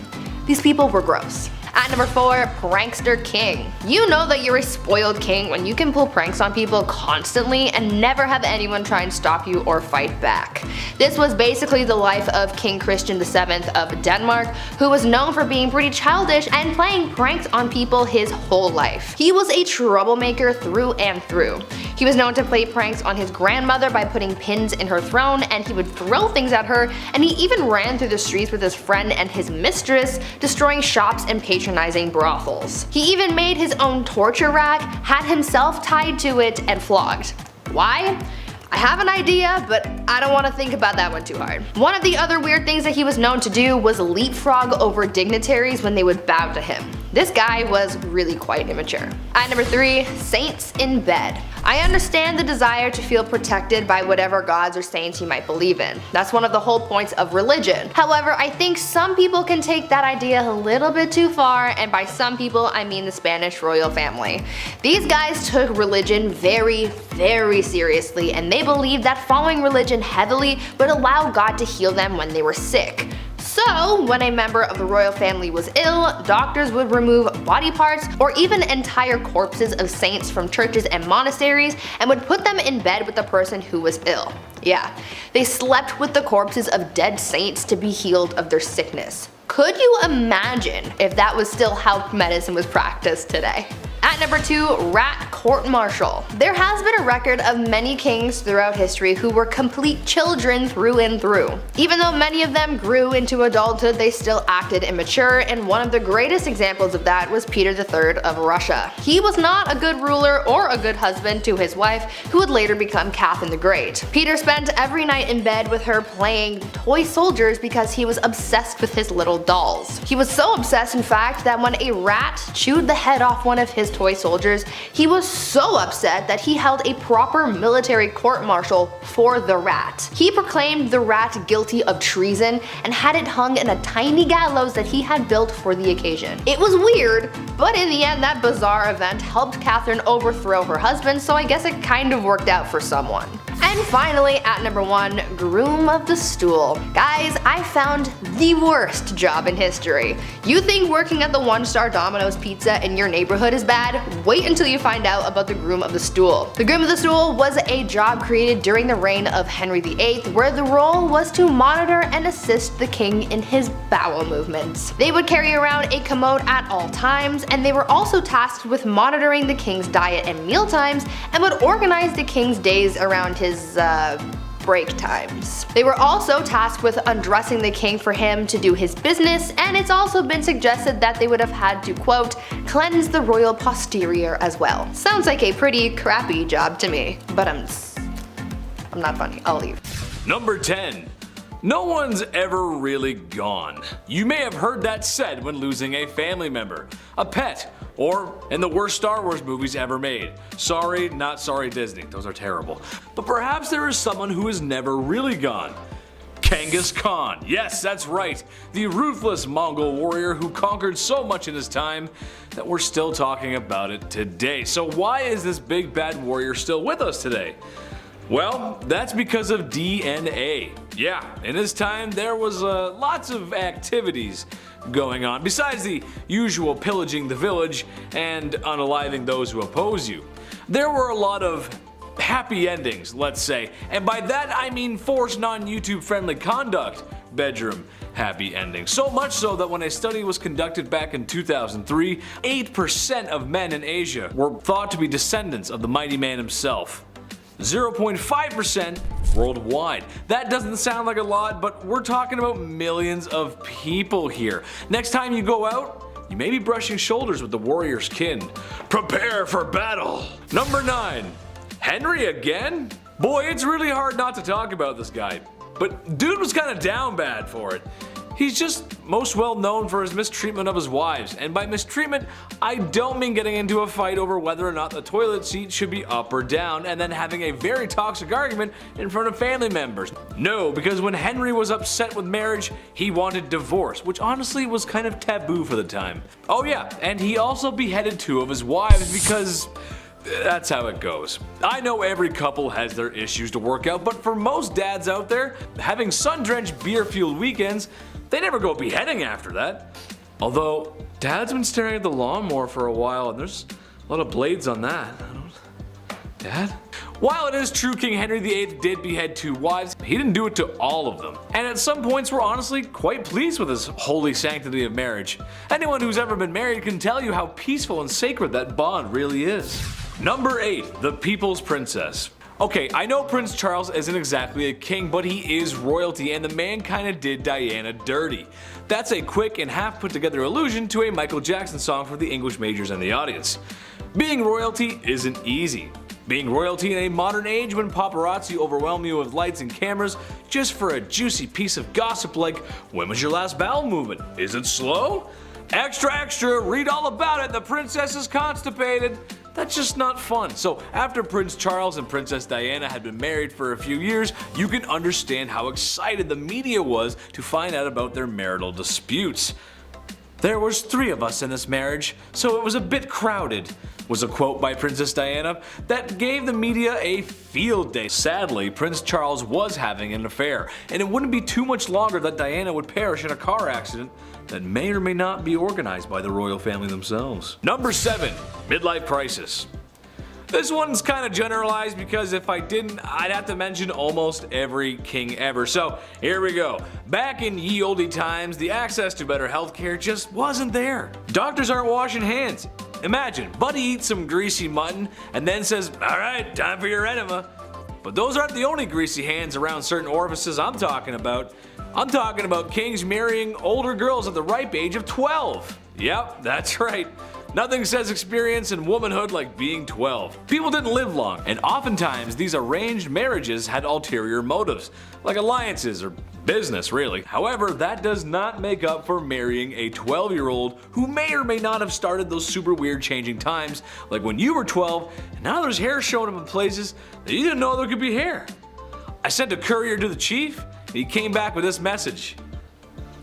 These people were gross. At number 4, prankster king. You know that you're a spoiled king when you can pull pranks on people constantly and never have anyone try and stop you or fight back. This was basically the life of King Christian VII of Denmark, who was known for being pretty childish and playing pranks on people his whole life. He was a troublemaker through and through. He was known to play pranks on his grandmother by putting pins in her throne, and he would throw things at her, and he even ran through the streets with his friend and his mistress, destroying shops and patronizing brothels. He even made his own torture rack, had himself tied to it, and flogged. Why? I have an idea, but I don't want to think about that one too hard. One of the other weird things that he was known to do was leapfrog over dignitaries when they would bow to him. This guy was really quite immature. At number 3, saints in bed. I understand the desire to feel protected by whatever gods or saints you might believe in. That's one of the whole points of religion. However, I think some people can take that idea a little bit too far, and by some people I mean the Spanish royal family. These guys took religion very, very seriously, and they believed that following religion heavily would allow God to heal them when they were sick. So, when a member of the royal family was ill, doctors would remove body parts or even entire corpses of saints from churches and monasteries and would put them in bed with the person who was ill. Yeah, they slept with the corpses of dead saints to be healed of their sickness. Could you imagine if that was still how medicine was practiced today? At number 2, rat court-martial. There has been a record of many kings throughout history who were complete children through and through. Even though many of them grew into adulthood, they still acted immature, and one of the greatest examples of that was Peter III of Russia. He was not a good ruler or a good husband to his wife, who would later become Catherine the Great. Peter spent every night in bed with her playing toy soldiers because he was obsessed with his little dolls. He was so obsessed, in fact, that when a rat chewed the head off one of his toy soldiers, he was so upset that he held a proper military court-martial for the rat. He proclaimed the rat guilty of treason and had it hung in a tiny gallows that he had built for the occasion. It was weird, but in the end that bizarre event helped Catherine overthrow her husband, so I guess it kind of worked out for someone. And finally, at number 1, groom of the stool. Guys, I found the worst job in history. You think working at the 1-star Domino's pizza in your neighborhood is bad? Wait until you find out about the groom of the stool. The groom of the stool was a job created during the reign of Henry VIII, where the role was to monitor and assist the king in his bowel movements. They would carry around a commode at all times, and they were also tasked with monitoring the king's diet and meal times, and would organize the king's days around his break times. They were also tasked with undressing the king for him to do his business, and it's also been suggested that they would have had to, quote, cleanse the royal posterior as well. Sounds like a pretty crappy job to me, but I'm not funny. I'll leave.
Number 10. No one's ever really gone. You may have heard that said when losing a family member, a pet, or in the worst Star Wars movies ever made. Sorry, not sorry Disney, those are terrible. But perhaps there is someone who is never really gone. Genghis Khan. Yes, that's right. The ruthless Mongol warrior who conquered so much in his time that we're still talking about it today. So why is this big bad warrior still with us today? Well, that's because of DNA. Yeah, in his time there was lots of activities going on, besides the usual pillaging the village and unaliving those who oppose you. There were a lot of happy endings, let's say, and by that I mean forced non-YouTube friendly conduct bedroom happy endings. So much so that when a study was conducted back in 2003, 8% of men in Asia were thought to be descendants of the mighty man himself. 0.5% worldwide. That doesn't sound like a lot, but we're talking about millions of people here. Next time you go out, you may be brushing shoulders with the warrior's kin. Prepare for battle! Number 9. Henry again? Boy, it's really hard not to talk about this guy. But dude was kinda down bad for it. He's just most well known for his mistreatment of his wives, and by mistreatment, I don't mean getting into a fight over whether or not the toilet seat should be up or down and then having a very toxic argument in front of family members. No, because when Henry was upset with marriage, he wanted divorce, which honestly was kind of taboo for the time. Oh yeah, and he also beheaded 2 of his wives because that's how it goes. I know every couple has their issues to work out, but for most dads out there, having sun-drenched beer-fueled weekends, they never go beheading after that. Although, Dad's been staring at the lawnmower for a while and there's a lot of blades on that. Dad? While it is true King Henry VIII did behead 2 wives, he didn't do it to all of them. And at some points we're honestly quite pleased with his holy sanctity of marriage. Anyone who's ever been married can tell you how peaceful and sacred that bond really is. Number 8. The People's Princess. Okay, I know Prince Charles isn't exactly a king, but he is royalty, and the man kinda did Diana dirty. That's a quick and half put together allusion to a Michael Jackson song for the English majors and the audience. Being royalty isn't easy. Being royalty in a modern age when paparazzi overwhelm you with lights and cameras just for a juicy piece of gossip like, when was your last bowel movement? Is it slow? Extra, extra, read all about it, the princess is constipated. That's just not fun. So after Prince Charles and Princess Diana had been married for a few years, you can understand how excited the media was to find out about their marital disputes. "There was 3 of us in this marriage, so it was a bit crowded," was a quote by Princess Diana that gave the media a field day. Sadly, Prince Charles was having an affair, and it wouldn't be too much longer that Diana would perish in a car accident that may or may not be organized by the royal family themselves. Number 7. Midlife crisis. This one's kinda generalized because if I didn't, I'd have to mention almost every king ever. So here we go. Back in ye olde times, the access to better healthcare just wasn't there. Doctors aren't washing hands. Imagine, Buddy eats some greasy mutton and then says, "Alright, time for your enema." But those aren't the only greasy hands around certain orifices I'm talking about. I'm talking about kings marrying older girls at the ripe age of 12. Yep, that's right. Nothing says experience and womanhood like being 12. People didn't live long, and oftentimes these arranged marriages had ulterior motives, like alliances or business really. However, that does not make up for marrying a 12-year-old who may or may not have started those super weird changing times, like when you were 12 and now there's hair showing up in places that you didn't know there could be hair. I sent a courier to the chief, and he came back with this message: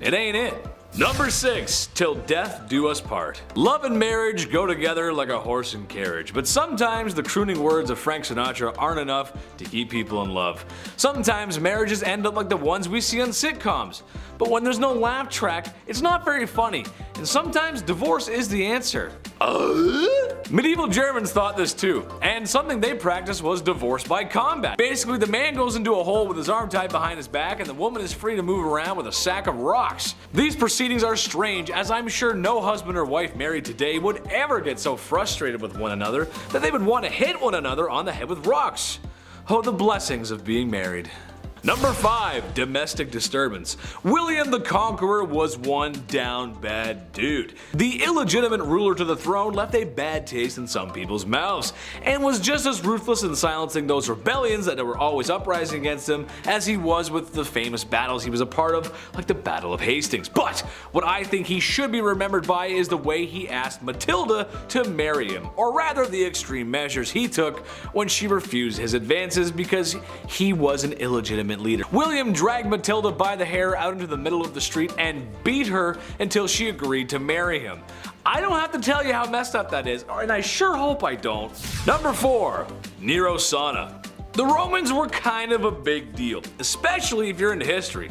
"It ain't it." Number 6. Till death do us part. Love and marriage go together like a horse and carriage, but sometimes the crooning words of Frank Sinatra aren't enough to keep people in love. Sometimes marriages end up like the ones we see on sitcoms, but when there's no laugh track, it's not very funny, and sometimes divorce is the answer. Medieval Germans thought this too, and something they practiced was divorce by combat. Basically, the man goes into a hole with his arm tied behind his back, and the woman is free to move around with a sack of rocks. These proceedings are strange, as I'm sure no husband or wife married today would ever get so frustrated with one another that they would want to hit one another on the head with rocks. Oh, the blessings of being married. Number 5. Domestic disturbance. William the Conqueror was one down bad dude. The illegitimate ruler to the throne left a bad taste in some people's mouths, and was just as ruthless in silencing those rebellions that were always uprising against him as he was with the famous battles he was a part of, like the Battle of Hastings. But what I think he should be remembered by is the way he asked Matilda to marry him, or rather the extreme measures he took when she refused his advances because he was an illegitimate leader. William dragged Matilda by the hair out into the middle of the street and beat her until she agreed to marry him. I don't have to tell you how messed up that is, and I sure hope I don't. Number 4. Nero Sauna. The Romans were kind of a big deal, especially if you're into history.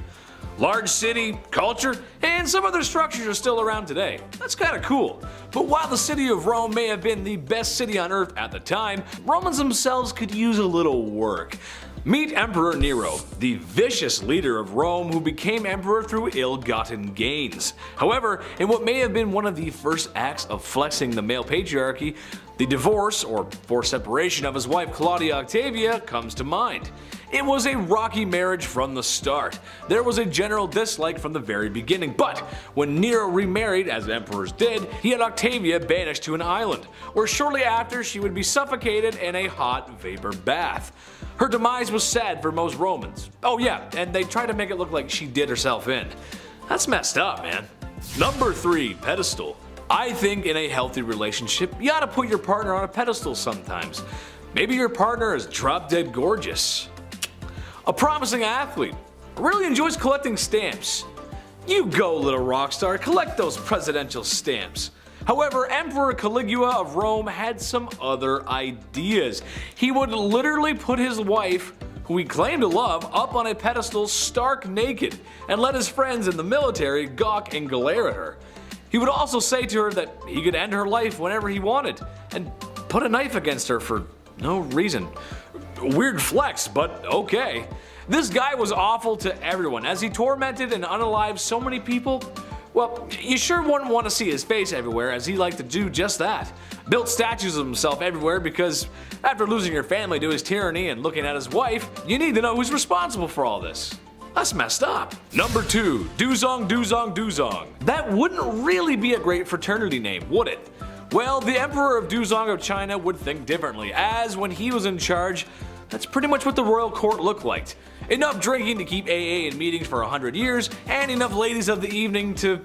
Large city, culture, and some other structures are still around today. That's kinda cool. But while the city of Rome may have been the best city on earth at the time, Romans themselves could use a little work. Meet Emperor Nero, the vicious leader of Rome who became emperor through ill-gotten gains. However, in what may have been one of the first acts of flexing the male patriarchy, the divorce, or forced separation of his wife Claudia Octavia, comes to mind. It was a rocky marriage from the start. There was a general dislike from the very beginning, but when Nero remarried, as emperors did, he had Octavia banished to an island, where shortly after she would be suffocated in a hot vapor bath. Her demise was sad for most Romans. Oh yeah, and they tried to make it look like she did herself in. That's messed up, man. Number 3. Pedestal. I think in a healthy relationship, you ought to put your partner on a pedestal sometimes. Maybe your partner is drop dead gorgeous. A promising athlete. Really enjoys collecting stamps. You go, little rock star, collect those presidential stamps. However, Emperor Caligula of Rome had some other ideas. He would literally put his wife, who he claimed to love, up on a pedestal stark naked, and let his friends in the military gawk and glare at her. He would also say to her that he could end her life whenever he wanted, and put a knife against her for no reason. Weird flex, but okay. This guy was awful to everyone, as he tormented and unalived so many people. Well, you sure wouldn't want to see his face everywhere, as he liked to do just that. built statues of himself everywhere because after losing your family to his tyranny and looking at his wife, you need to know who's responsible for all this. That's messed up. Number 2, Duzong Duzong Duzong. That wouldn't really be a great fraternity name, would it? Well, the Emperor of Duzong of China would think differently, as when he was in charge, that's pretty much what the royal court looked like. Enough drinking to keep AA in meetings for 100 years, and enough ladies of the evening to...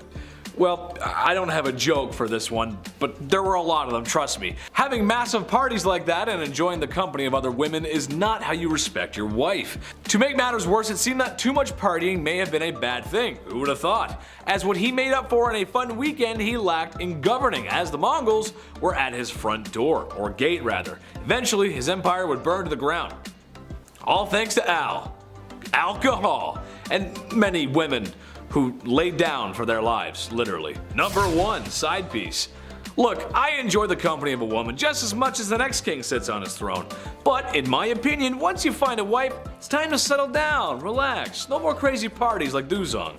Well, I don't have a joke for this one, but there were a lot of them, trust me. Having massive parties like that and enjoying the company of other women is not how you respect your wife. To make matters worse, it seemed that too much partying may have been a bad thing. Who would have thought? As what he made up for in a fun weekend, he lacked in governing, as the Mongols were at his front door, or gate rather. Eventually, his empire would burn to the ground. All thanks to alcohol, and many women who laid down for their lives, literally. Number 1, side piece. Look, I enjoy the company of a woman just as much as the next king sits on his throne. But in my opinion, once you find a wife, it's time to settle down, relax, no more crazy parties like Duzong.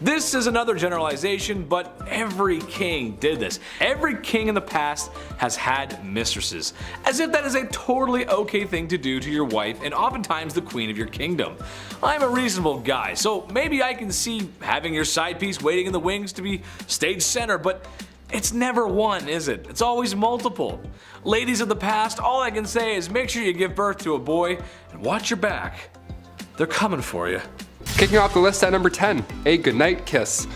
This is another generalization, but every king did this. Every king in the past has had mistresses, as if that is a totally okay thing to do to your wife and oftentimes the queen of your kingdom. I'm a reasonable guy, so maybe I can see having your side piece waiting in the wings to be stage center, but it's never one, is it? It's always multiple. Ladies of the past, all I can say is make sure you give birth to a boy and watch your back. They're coming for you.
Kicking off the list at number 10, a goodnight kiss.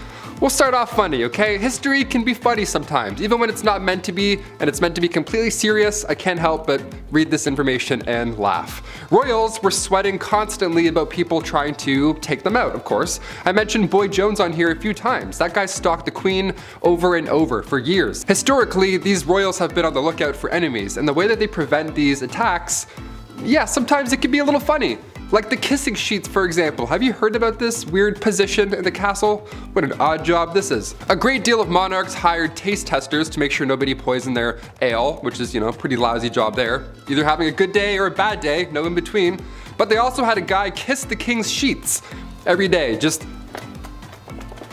We'll start off funny, okay? History can be funny sometimes, even when it's not meant to be, and it's meant to be completely serious. I can't help but read this information and laugh. Royals were sweating constantly about people trying to take them out, of course. I mentioned Boy Jones on here a few times. That guy stalked the queen over and over for years. Historically, these royals have been on the lookout for enemies, and the way that they prevent these attacks, yeah, sometimes it can be a little funny. Like the kissing sheets, for example. Have you heard about this weird position in the castle? What an odd job this is. A great deal of monarchs hired taste testers to make sure nobody poisoned their ale, which is, pretty lousy job there. Either having a good day or a bad day, no in between. But they also had a guy kiss the king's sheets every day,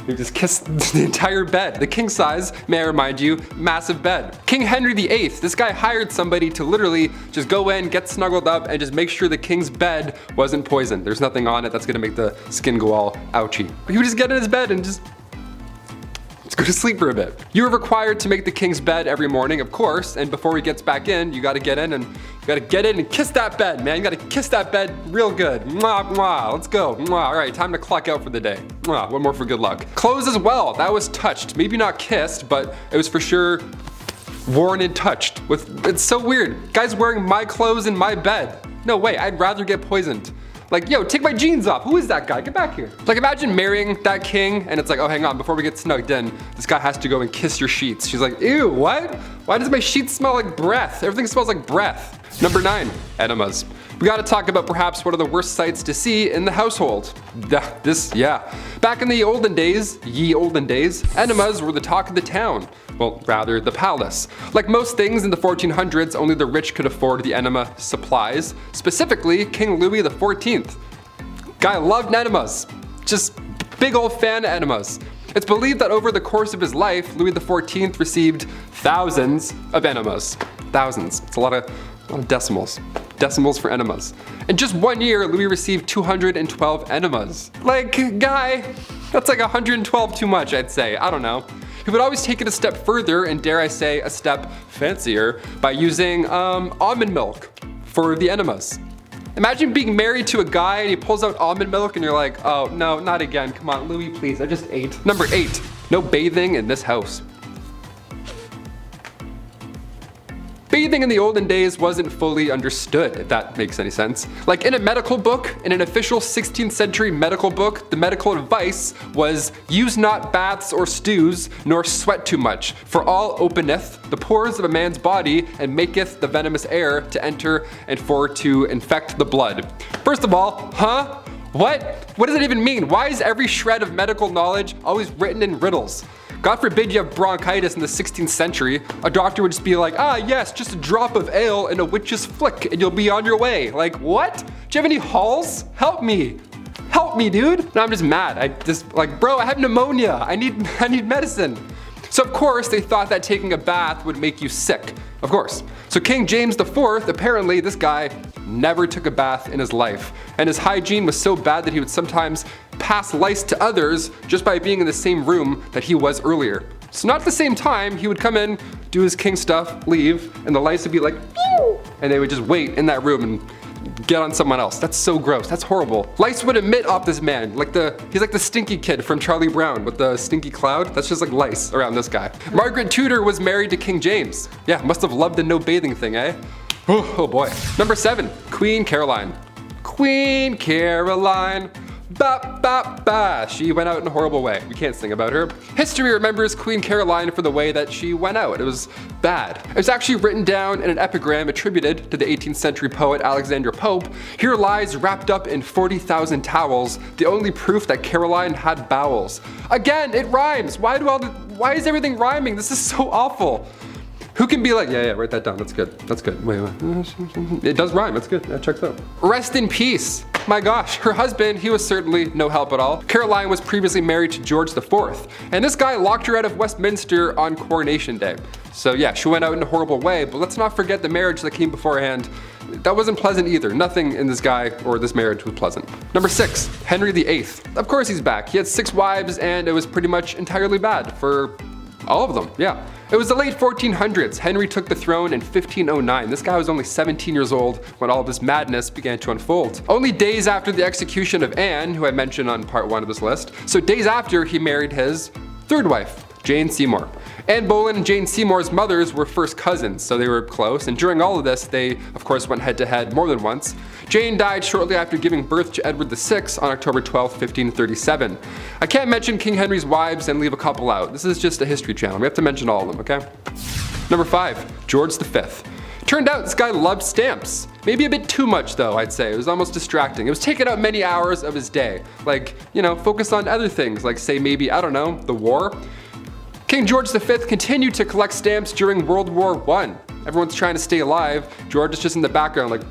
He just kissed the entire bed. The king size, may I remind you, massive bed. King Henry VIII, this guy hired somebody to literally just go in, get snuggled up, and just make sure the king's bed wasn't poisoned. There's nothing on it that's gonna make the skin go all ouchy. But he would just get in his bed and just go to sleep for a bit. You are required to make the king's bed every morning, of course, and before he gets back in, you gotta get in and kiss that bed, man. You gotta kiss that bed real good. Mwah, mwah, let's go. Mwah. All right, time to clock out for the day. Mwah, one more for good luck. Clothes as well, that was touched. Maybe not kissed, but it was for sure worn and touched. It's so weird. Guys wearing my clothes in my bed. No way, I'd rather get poisoned. Like, yo, take my jeans off. Who is that guy? Get back here. Like, imagine marrying that king and it's like, oh, hang on, before we get snugged in, this guy has to go and kiss your sheets. She's like, ew, what? Why does my sheets smell like breath? Everything smells like breath. Number 9, enemas. We gotta talk about perhaps one of the worst sights to see in the household. Back in the olden days, enemas were the talk of the town. Well, rather, the palace. Like most things in the 1400s, only the rich could afford the enema supplies. Specifically, King Louis XIV. Guy loved enemas. Just big old fan of enemas. It's believed that over the course of his life, Louis XIV received thousands of enemas. Thousands. It's a lot of decimals. Decimals for enemas. In just 1 year, Louis received 212 enemas. Like, guy, that's like 112 too much, I'd say. I don't know. He would always take it a step further, and dare I say, a step fancier, by using almond milk for the enemas. Imagine being married to a guy and he pulls out almond milk and you're like, oh no, not again, come on, Louis, please, I just ate. Number 8, no bathing in this house. Bathing in the olden days wasn't fully understood, if that makes any sense. Like in a medical book, in an official 16th century medical book, the medical advice was, use not baths or stews, nor sweat too much, for all openeth the pores of a man's body, and maketh the venomous air to enter and for to infect the blood. First of all, huh? What? What does it even mean? Why is every shred of medical knowledge always written in riddles? God forbid you have bronchitis in the 16th century. A doctor would just be like, ah yes, just a drop of ale and a witch's flick and you'll be on your way. Like, what? Do you have any halls? Help me. Help me, dude. No, I'm just mad. Bro, I have pneumonia. I need medicine. So of course they thought that taking a bath would make you sick. Of course. So King James IV, apparently this guy never took a bath in his life. And his hygiene was so bad that he would sometimes pass lice to others just by being in the same room that he was earlier. So not at the same time, he would come in, do his king stuff, leave, and the lice would be like, pew! And they would just wait in that room and get on someone else. That's so gross. That's horrible. Lice would emit off this man. He's like the stinky kid from Charlie Brown with the stinky cloud. That's just like lice around this guy. Margaret Tudor was married to King James. Yeah, must have loved the no bathing thing, eh? Oh boy. Number 7, Queen Caroline. Queen Caroline. Ba ba ba. She went out in a horrible way. We can't sing about her. History remembers Queen Caroline for the way that she went out. It was bad. It was actually written down in an epigram attributed to the 18th century poet Alexander Pope. Here lies wrapped up in 40,000 towels, the only proof that Caroline had bowels. Again, it rhymes. Why is everything rhyming? This is so awful. Who can be like, yeah, write that down, that's good, that's good. Wait. It does rhyme, that's good, that checks out. Rest in peace. My gosh, her husband, he was certainly no help at all. Caroline was previously married to George IV, and this guy locked her out of Westminster on Coronation Day. So yeah, she went out in a horrible way, but let's not forget the marriage that came beforehand. That wasn't pleasant either. Nothing in this guy or this marriage was pleasant. Number 6, Henry VIII. Of course he's back. He had 6 wives and it was pretty much entirely bad for all of them, yeah. It was the late 1400s. Henry took the throne in 1509. This guy was only 17 years old when all of this madness began to unfold. Only days after the execution of Anne, who I mentioned on part 1 of this list, so days after he married his 3rd wife, Jane Seymour. Anne Boleyn and Jane Seymour's mothers were first cousins, so they were close, and during all of this, they of course went head to head more than once. Jane died shortly after giving birth to Edward VI on October 12, 1537. I can't mention King Henry's wives and leave a couple out. This is just a history channel. We have to mention all of them, okay? Number 5, George V. Turned out this guy loved stamps. Maybe a bit too much though, I'd say. It was almost distracting. It was taking up many hours of his day. Like, focus on other things, like say maybe, I don't know, the war. King George V continued to collect stamps during World War I. Everyone's trying to stay alive. George is just in the background like...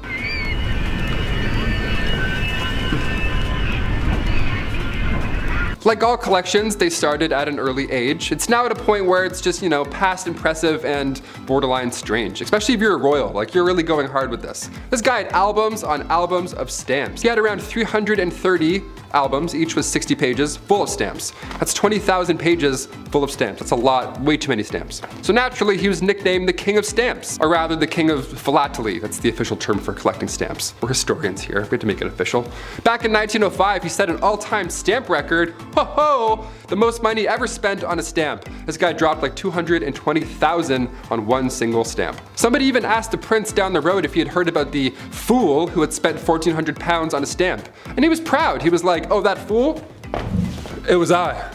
Like all collections, they started at an early age. It's now at a point where it's just, past impressive and borderline strange. Especially if you're a royal, like you're really going hard with this. This guy had albums on albums of stamps. He had around 330 albums, each was 60 pages, full of stamps. That's 20,000 pages full of stamps. That's a lot, way too many stamps. So naturally, he was nicknamed the King of Stamps, or rather the King of Philately. That's the official term for collecting stamps. We're historians here, we have to make it official. Back in 1905, he set an all-time stamp record. Ho! The most money ever spent on a stamp. This guy dropped like 220,000 on one single stamp. Somebody even asked the prince down the road if he had heard about the fool who had spent 1,400 pounds on a stamp. And he was proud. He was like, oh, that fool? It was I.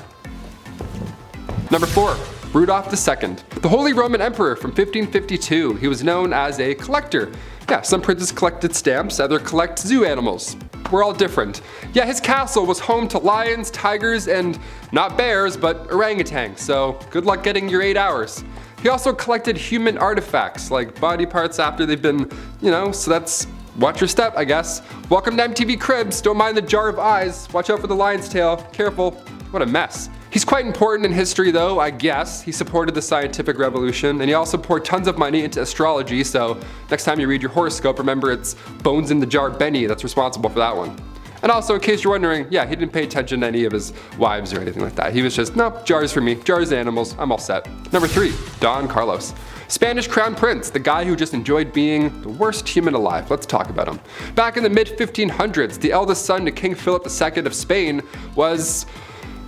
Number 4, Rudolph II. The Holy Roman Emperor from 1552. He was known as a collector. Yeah, some princes collected stamps, others collect zoo animals. We're all different. Yeah, his castle was home to lions, tigers, and not bears, but orangutans, so good luck getting your 8 hours. He also collected human artifacts, like body parts after they've been, so that's watch your step, I guess. Welcome to MTV Cribs, don't mind the jar of eyes, watch out for the lion's tail, careful. What a mess. He's quite important in history though, I guess. He supported the scientific revolution, and he also poured tons of money into astrology, so next time you read your horoscope, remember it's Bones in the Jar Benny that's responsible for that one. And also, in case you're wondering, yeah, he didn't pay attention to any of his wives or anything like that. He was just, no, jars for me, jars and animals, I'm all set. Number 3, Don Carlos. Spanish Crown Prince, the guy who just enjoyed being the worst human alive. Let's talk about him. Back in the mid-1500s, the eldest son to King Philip II of Spain was...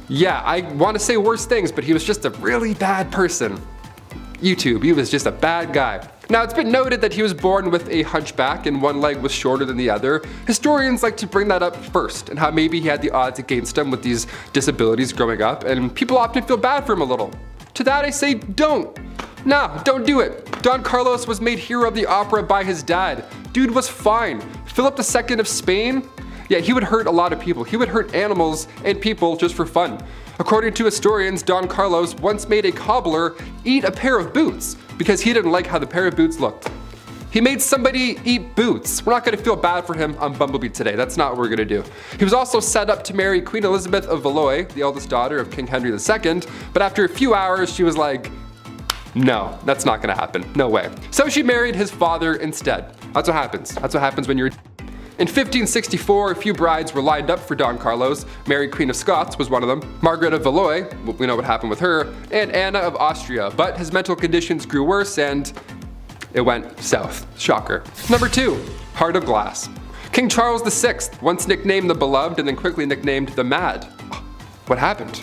yeah, I want to say worse things, but he was just a really bad person. YouTube, he was just a bad guy. Now, it's been noted that he was born with a hunchback and one leg was shorter than the other. Historians like to bring that up first, and how maybe he had the odds against him with these disabilities growing up, and people often feel bad for him a little. To that I say, don't. Nah, don't do it. Don Carlos was made hero of the opera by his dad. Dude was fine. Philip II of Spain? Yeah, he would hurt a lot of people. He would hurt animals and people just for fun. According to historians, Don Carlos once made a cobbler eat a pair of boots because he didn't like how the pair of boots looked. He made somebody eat boots. We're not gonna feel bad for him on Bumblebee today. That's not what we're gonna do. He was also set up to marry Queen Elizabeth of Valois, the eldest daughter of King Henry II, but after a few hours, she was like, no, that's not gonna happen. No way. So she married his father instead. That's what happens. That's what happens when you're In 1564, a few brides were lined up for Don Carlos. Mary, Queen of Scots, was one of them. Margaret of Valois, we know what happened with her, and Anna of Austria. But his mental conditions grew worse and it went south. Shocker. Number 2, Heart of Glass. King Charles VI, once nicknamed the Beloved and then quickly nicknamed the Mad. What happened?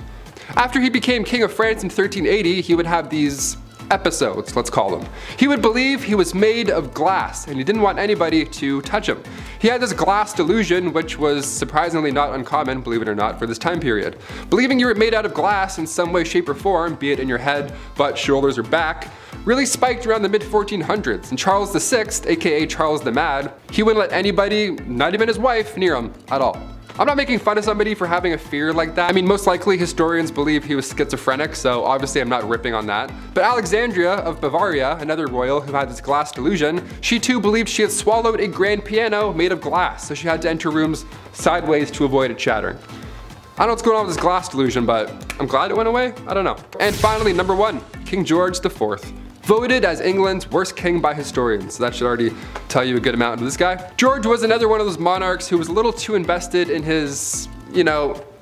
After he became King of France in 1380, he would have these episodes, let's call them. He would believe he was made of glass and he didn't want anybody to touch him. He had this glass delusion, which was surprisingly not uncommon, believe it or not, for this time period. Believing you were made out of glass in some way, shape, or form, be it in your head, butt, shoulders, or back, really spiked around the mid-1400s. And Charles VI, aka Charles the Mad, he wouldn't let anybody, not even his wife, near him at all. I'm not making fun of somebody for having a fear like that. I mean, most likely historians believe he was schizophrenic, so obviously I'm not ripping on that. But Alexandria of Bavaria, another royal who had this glass delusion, she too believed she had swallowed a grand piano made of glass, so she had to enter rooms sideways to avoid it shattering. I don't know what's going on with this glass delusion, but I'm glad it went away. I don't know. And finally, number 1, King George IV. Voted as England's worst king by historians. So that should already tell you a good amount of this guy. George was another one of those monarchs who was a little too invested in his,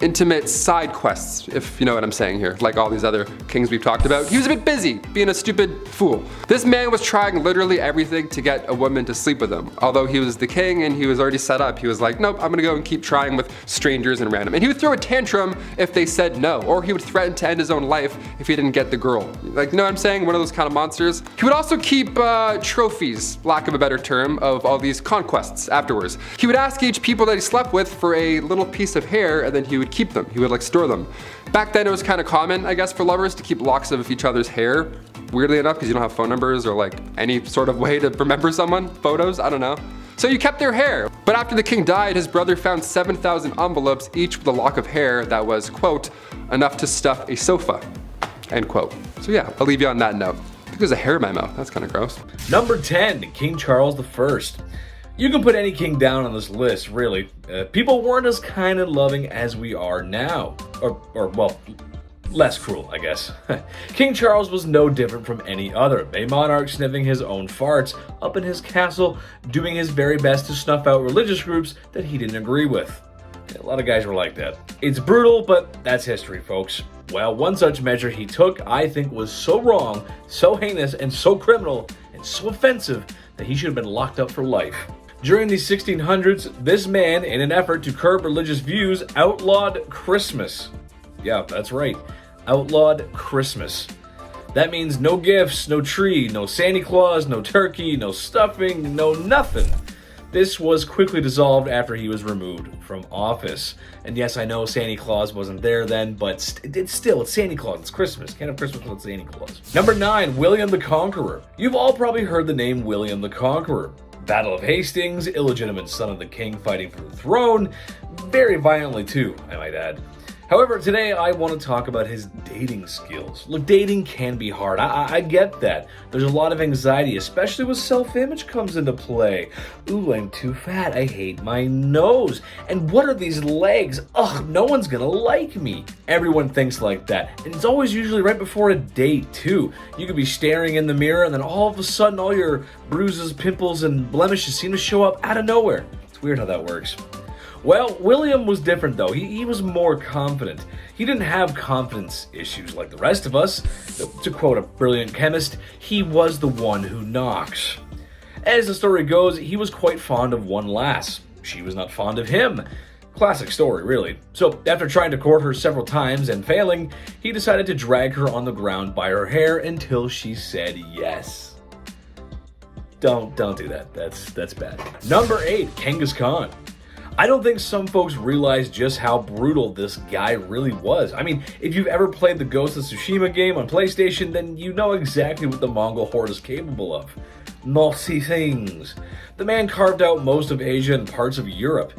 intimate side quests, if you know what I'm saying here, like all these other kings we've talked about. He was a bit busy, being a stupid fool. This man was trying literally everything to get a woman to sleep with him. Although he was the king and he was already set up, he was like, nope, I'm gonna go and keep trying with strangers and random. And he would throw a tantrum if they said no, or he would threaten to end his own life if he didn't get the girl. Like, you know what I'm saying? One of those kind of monsters. He would also keep trophies, lack of a better term, of all these conquests afterwards. He would ask each people that he slept with for a little piece of hair, and then he would keep them. He would store them. Back then it was kind of common, I guess, for lovers to keep locks of each other's hair. Weirdly enough, because you don't have phone numbers or any sort of way to remember someone, photos, I don't know. So you kept their hair. But after the king died, his brother found 7,000 envelopes, each with a lock of hair that was, quote, enough to stuff a sofa, end quote. So yeah, I'll leave you on that note. I think there's a hair in my mouth. That's kind of gross.
Number 10, King Charles I. You can put any king down on this list, really. People weren't as kind and loving as we are now. Or well, less cruel, I guess. King Charles was no different from any other, a monarch sniffing his own farts up in his castle, doing his very best to snuff out religious groups that he didn't agree with. A lot of guys were like that. It's brutal, but that's history, folks. Well, one such measure he took, I think, was so wrong, so heinous, and so criminal, and so offensive that he should have been locked up for life. During the 1600s, this man, in an effort to curb religious views, outlawed Christmas. Yeah, that's right. Outlawed Christmas. That means no gifts, no tree, no Santa Claus, no turkey, no stuffing, no nothing. This was quickly dissolved after he was removed from office. And yes, I know Santa Claus wasn't there then, but it's Santa Claus, it's Christmas. Can't have Christmas without Santa Claus. Number 9, William the Conqueror. You've all probably heard the name William the Conqueror. Battle of Hastings, illegitimate son of the king fighting for the throne, very violently too, I might add. However, today I want to talk about his dating skills. Look, dating can be hard. I get that. There's a lot of anxiety, especially when self-image comes into play. Ooh, I'm too fat. I hate my nose. And what are these legs? Ugh, no one's gonna like me. Everyone thinks like that. And it's always usually right before a date, too. You could be staring in the mirror and then all of a sudden all your bruises, pimples, and blemishes seem to show up out of nowhere. It's weird how that works. Well, William was different though. He was more confident. He didn't have confidence issues like the rest of us. To quote a brilliant chemist, he was the one who knocks. As the story goes, he was quite fond of one lass. She was not fond of him. Classic story, really. So after trying to court her several times and failing, he decided to drag her on the ground by her hair until she said yes. Don't do that. That's bad. Number 8, Genghis Khan. I don't think some folks realize just how brutal this guy really was. I mean, if you've ever played the Ghost of Tsushima game on PlayStation, then you know exactly what the Mongol horde is capable of. Naughty things. The man carved out most of Asia and parts of Europe.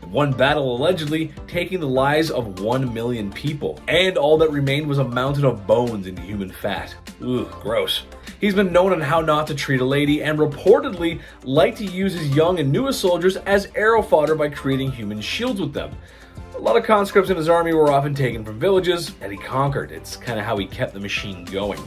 In one battle allegedly taking the lives of 1 million people, and all that remained was a mountain of bones and human fat. Ugh, gross. He's been known on how not to treat a lady, and reportedly liked to use his young and newest soldiers as arrow fodder by creating human shields with them. A lot of conscripts in his army were often taken from villages that he conquered. It's kind of how he kept the machine going.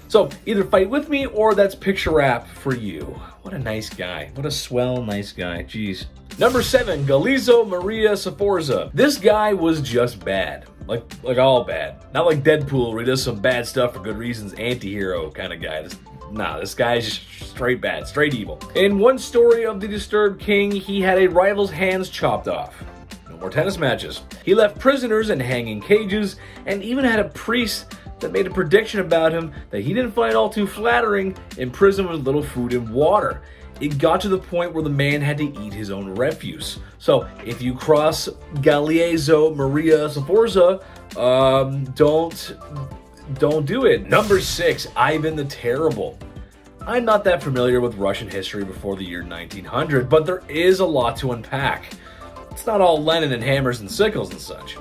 So either fight with me or that's picture wrap for you. What a nice guy. What a swell nice guy. Jeez. Number 7, Galizo Maria Sforza. This guy was just bad. Like all bad. Not like Deadpool where he does some bad stuff for good reasons, anti-hero kind of guy. This guy is just straight bad, straight evil. In one story of the Disturbed King, he had a rival's hands chopped off. No more tennis matches. He left prisoners in hanging cages, and even had a priest that made a prediction about him that he didn't find all too flattering in prison with little food and water. It got to the point where the man had to eat his own refuse. So if you cross Galeazzo Maria Sforza, don't do it. Number 6, Ivan the Terrible. I'm not that familiar with Russian history before the year 1900, but there is a lot to unpack. It's not all Lenin and hammers and sickles and such.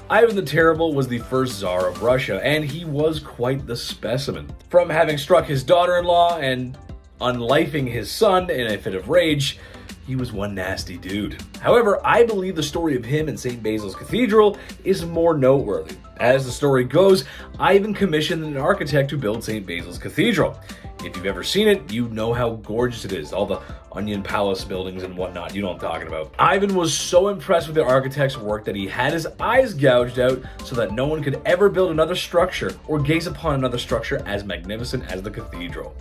Ivan the Terrible was the first Tsar of Russia, and he was quite the specimen. From having struck his daughter-in-law and unlifing his son in a fit of rage, he was one nasty dude. However, I believe the story of him in St. Basil's Cathedral is more noteworthy. As the story goes, Ivan commissioned an architect to build St. Basil's Cathedral. If you've ever seen it, you know how gorgeous it is. All the onion palace buildings and whatnot, you know what I'm talking about. Ivan was so impressed with the architect's work that he had his eyes gouged out so that no one could ever build another structure or gaze upon another structure as magnificent as the cathedral.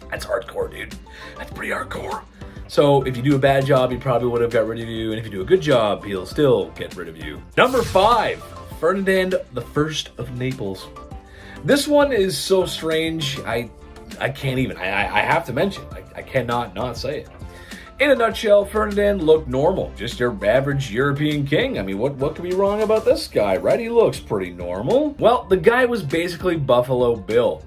That's hardcore, dude. That's pretty hardcore. So if you do a bad job, he probably would have got rid of you, and if you do a good job, he'll still get rid of you. Number 5, Ferdinand I of Naples. This one is so strange, I can't even. I have to mention. I cannot not say it. In a nutshell, Ferdinand looked normal. Just your average European king. I mean, what could be wrong about this guy, right? He looks pretty normal. Well, the guy was basically Buffalo Bill.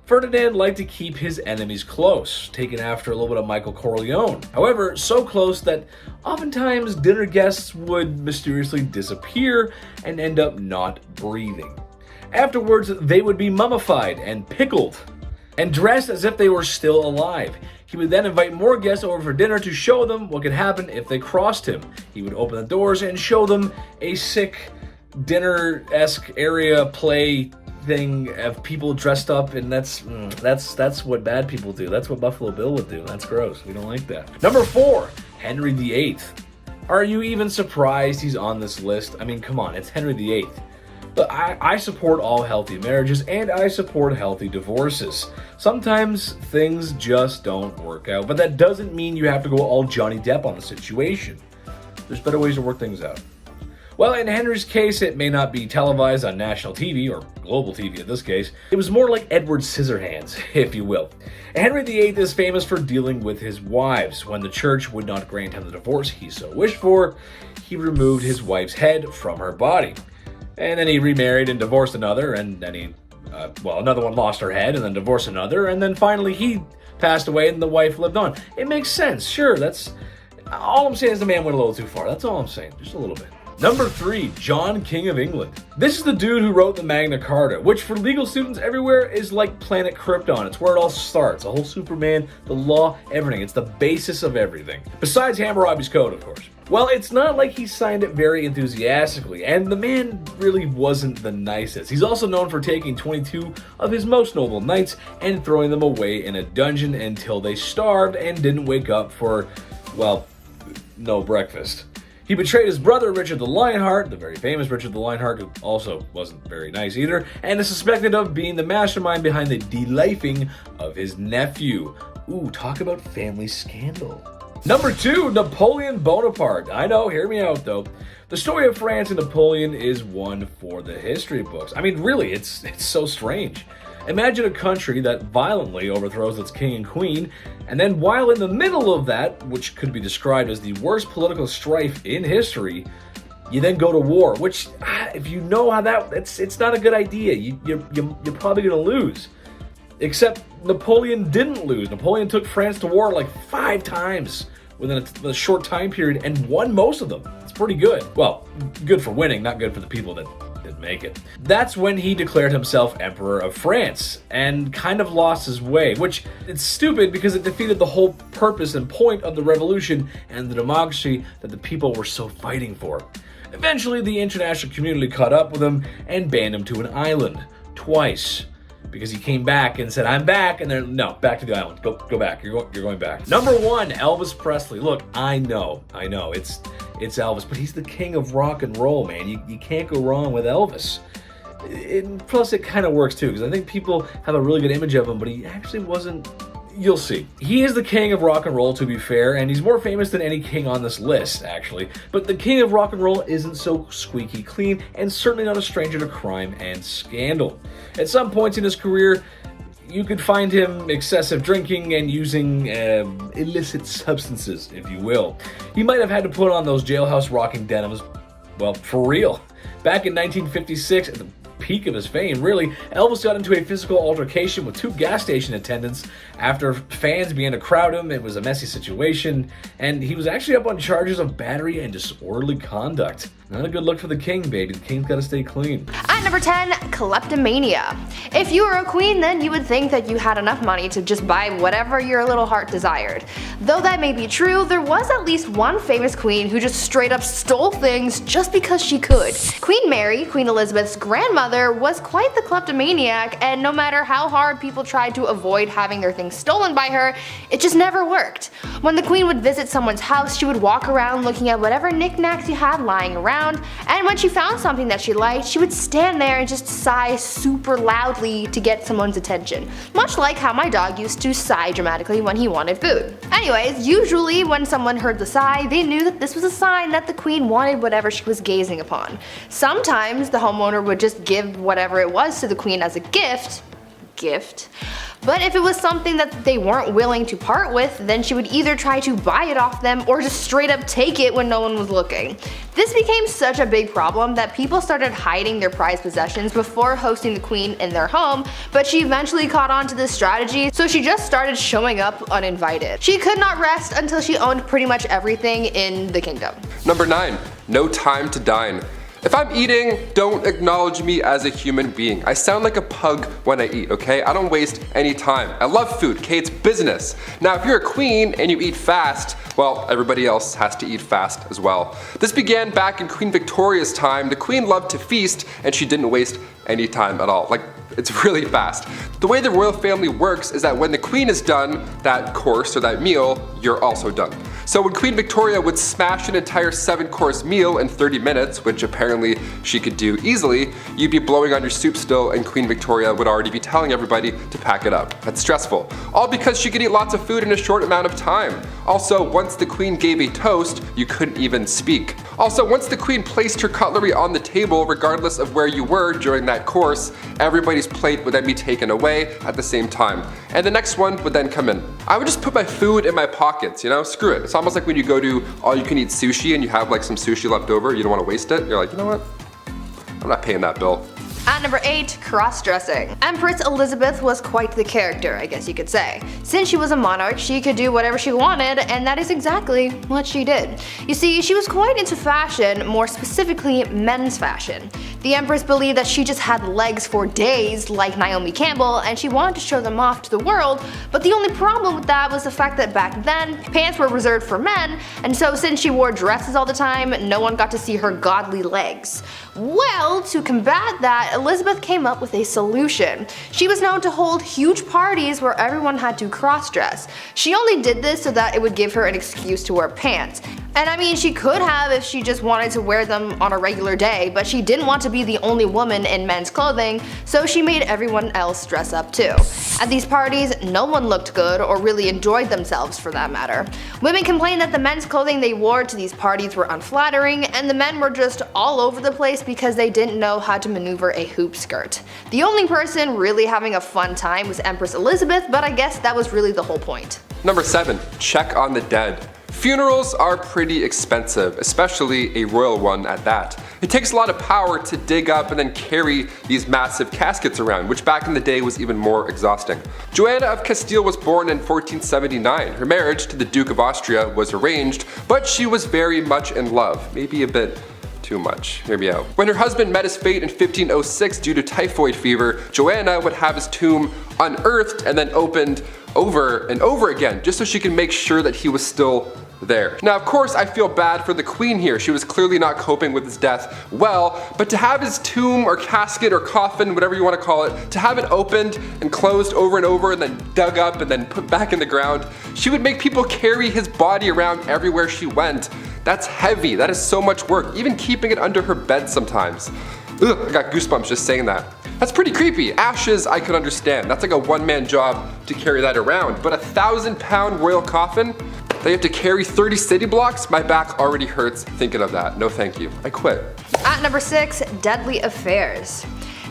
Ferdinand liked to keep his enemies close, taking after a little bit of Michael Corleone. However, so close that oftentimes dinner guests would mysteriously disappear and end up not breathing. Afterwards, they would be mummified and pickled and dressed as if they were still alive. He would then invite more guests over for dinner to show them what could happen if they crossed him. He would open the doors and show them a sick dinner-esque area play thing of people dressed up, and that's what bad people do. That's what Buffalo Bill would do. That's gross. We don't like that. Number 4, Henry VIII. Are you even surprised he's on this list? I mean, come on, it's Henry VIII. But I support all healthy marriages, and I support healthy divorces. Sometimes things just don't work out, but that doesn't mean you have to go all Johnny Depp on the situation. There's better ways to work things out. Well, in Henry's case, it may not be televised on national TV, or global TV in this case. It was more like Edward Scissorhands, if you will. Henry VIII is famous for dealing with his wives. When the church would not grant him the divorce he so wished for, he removed his wife's head from her body. And then he remarried and divorced another, and then another one lost her head and then divorced another, and then finally he passed away and the wife lived on. It makes sense, sure, that's... All I'm saying is the man went a little too far, that's all I'm saying, just a little bit. Number 3, John, King of England. This is the dude who wrote the Magna Carta, which for legal students everywhere is like Planet Krypton. It's where it all starts. The whole Superman, the law, everything. It's the basis of everything. Besides Hammurabi's Code, of course. Well, it's not like he signed it very enthusiastically, and the man really wasn't the nicest. He's also known for taking 22 of his most noble knights and throwing them away in a dungeon until they starved and didn't wake up for, well, no breakfast. He betrayed his brother, Richard the Lionheart, the very famous Richard the Lionheart, who also wasn't very nice either, and is suspected of being the mastermind behind the de-lifing of his nephew. Ooh, talk about family scandal. Number 2, Napoleon Bonaparte. I know, hear me out though. The story of France and Napoleon is one for the history books. I mean, really, it's so strange. Imagine a country that violently overthrows its king and queen, and then while in the middle of that, which could be described as the worst political strife in history, you then go to war, which, if you know how it's not a good idea. You're probably going to lose. Except Napoleon didn't lose. Napoleon took France to war like 5 times. within a short time period and won most of them. It's pretty good. Well, good for winning, not good for the people that didn't make it. That's when he declared himself Emperor of France and kind of lost his way, which it's stupid because it defeated the whole purpose and point of the revolution and the democracy that the people were so fighting for. Eventually, the international community caught up with him and banned him to an island twice. Because he came back and said, I'm back, and they're, no, back to the island. Go back. You're going back. Number 1, Elvis Presley. Look, I know, it's Elvis, but he's the king of rock and roll, man. You can't go wrong with Elvis. Plus, it kind of works too, because I think people have a really good image of him, but he actually wasn't. You'll see. He is the king of rock and roll, to be fair, and he's more famous than any king on this list, actually. But the king of rock and roll isn't so squeaky clean, and certainly not a stranger to crime and scandal. At some points in his career, you could find him excessive drinking and using illicit substances, if you will. He might have had to put on those jailhouse rocking denims, well, for real. Back in 1956, at the peak of his fame, really, Elvis got into a physical altercation with 2 gas station attendants after fans began to crowd him. It was a messy situation, and he was actually up on charges of battery and disorderly conduct. Not a good look for the king, baby. The king's gotta stay clean.
At number 10, kleptomania. If you were a queen, then you would think that you had enough money to just buy whatever your little heart desired. Though that may be true, there was at least one famous queen who just straight up stole things just because she could. Queen Mary, Queen Elizabeth's grandmother, was quite the kleptomaniac, and no matter how hard people tried to avoid having their things stolen by her, it just never worked. When the queen would visit someone's house, she would walk around looking at whatever knickknacks you had lying around, and when she found something that she liked, she would stand there and just sigh super loudly to get someone's attention. Much like how my dog used to sigh dramatically when he wanted food. Anyways, usually when someone heard the sigh, they knew that this was a sign that the queen wanted whatever she was gazing upon. Sometimes the homeowner would just give whatever it was to the queen as a gift. But if it was something that they weren't willing to part with, then she would either try to buy it off them or just straight up take it when no one was looking. This became such a big problem that people started hiding their prized possessions before hosting the queen in their home, but she eventually caught on to this strategy, so she just started showing up uninvited. She could not rest until she owned pretty much everything in the kingdom.
Number 9, no time to dine. If I'm eating, don't acknowledge me as a human being. I sound like a pug when I eat, okay? I don't waste any time. I love food, okay? It's business. Now, if you're a queen and you eat fast, well, everybody else has to eat fast as well. This began back in Queen Victoria's time. The queen loved to feast, and she didn't waste any time at all. Like, it's really fast. The way the royal family works is that when the queen is done, that course or that meal, you're also done. So when Queen Victoria would smash an entire 7-course meal in 30 minutes, which apparently she could do easily, you'd be blowing on your soup still and Queen Victoria would already be telling everybody to pack it up. That's stressful. All because she could eat lots of food in a short amount of time. Also, once the queen gave a toast, you couldn't even speak. Also, once the queen placed her cutlery on the table, regardless of where you were during that course, everybody's plate would then be taken away at the same time. And the next one would then come in. I would just put my food in my pockets, you know, screw it. It's almost like when you go to all-you-can-eat sushi and you have like some sushi left over, you don't want to waste it. You're like, you know what? I'm not paying that bill.
At number 8, cross-dressing. Empress Elizabeth was quite the character, I guess you could say. Since she was a monarch, she could do whatever she wanted, and that is exactly what she did. You see, she was quite into fashion, more specifically men's fashion. The Empress believed that she just had legs for days, like Naomi Campbell, and she wanted to show them off to the world, but the only problem with that was the fact that back then, pants were reserved for men, and so since she wore dresses all the time, no one got to see her godly legs. Well, to combat that, Elizabeth came up with a solution. She was known to hold huge parties where everyone had to cross-dress. She only did this so that it would give her an excuse to wear pants. And I mean, she could have if she just wanted to wear them on a regular day, but she didn't want to be the only woman in men's clothing, so she made everyone else dress up too. At these parties, no one looked good or really enjoyed themselves for that matter. Women complained that the men's clothing they wore to these parties were unflattering, and the men were just all over the place because they didn't know how to maneuver a hoop skirt. The only person really having a fun time was Empress Elizabeth, but I guess that was really the whole point.
Number 7, check on the dead. Funerals are pretty expensive, especially a royal one at that. It takes a lot of power to dig up and then carry these massive caskets around, which back in the day was even more exhausting. Joanna of Castile was born in 1479. Her marriage to the Duke of Austria was arranged, but she was very much in love, maybe a bit too much. Hear me out. When her husband met his fate in 1506 due to typhoid fever, Joanna would have his tomb unearthed and then opened over and over again, just so she could make sure that he was still there. Now, of course, I feel bad for the queen here. She was clearly not coping with his death well, but to have his tomb or casket or coffin, whatever you want to call it, to have it opened and closed over and over and then dug up and then put back in the ground, she would make people carry his body around everywhere she went. That's heavy. That is so much work, even keeping it under her bed sometimes. Ugh, I got goosebumps just saying that. That's pretty creepy. Ashes, I could understand. That's like a one-man job to carry that around. But a 1,000-pound royal coffin that you have to carry 30 city blocks? My back already hurts thinking of that. No thank you. I quit.
At number 6, deadly affairs.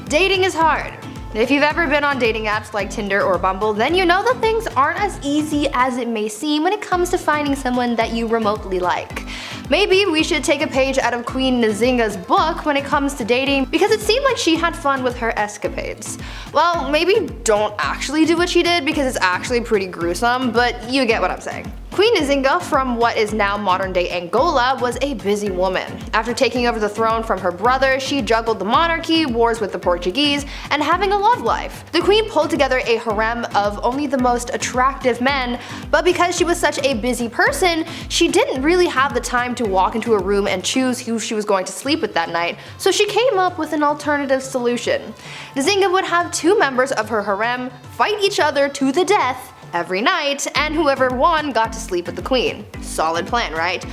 Dating is hard. If you've ever been on dating apps like Tinder or Bumble, then you know that things aren't as easy as it may seem when it comes to finding someone that you remotely like. Maybe we should take a page out of Queen Nzinga's book when it comes to dating, because it seemed like she had fun with her escapades. Well, maybe don't actually do what she did because it's actually pretty gruesome, but you get what I'm saying. Queen Nzinga from what is now modern-day Angola was a busy woman. After taking over the throne from her brother, she juggled the monarchy, wars with the Portuguese, and having a love life. The queen pulled together a harem of only the most attractive men, but because she was such a busy person, she didn't really have the time to walk into a room and choose who she was going to sleep with that night, so she came up with an alternative solution. Nzinga would have 2 members of her harem fight each other to the death every night, and whoever won got to sleep with the queen. Solid plan, right?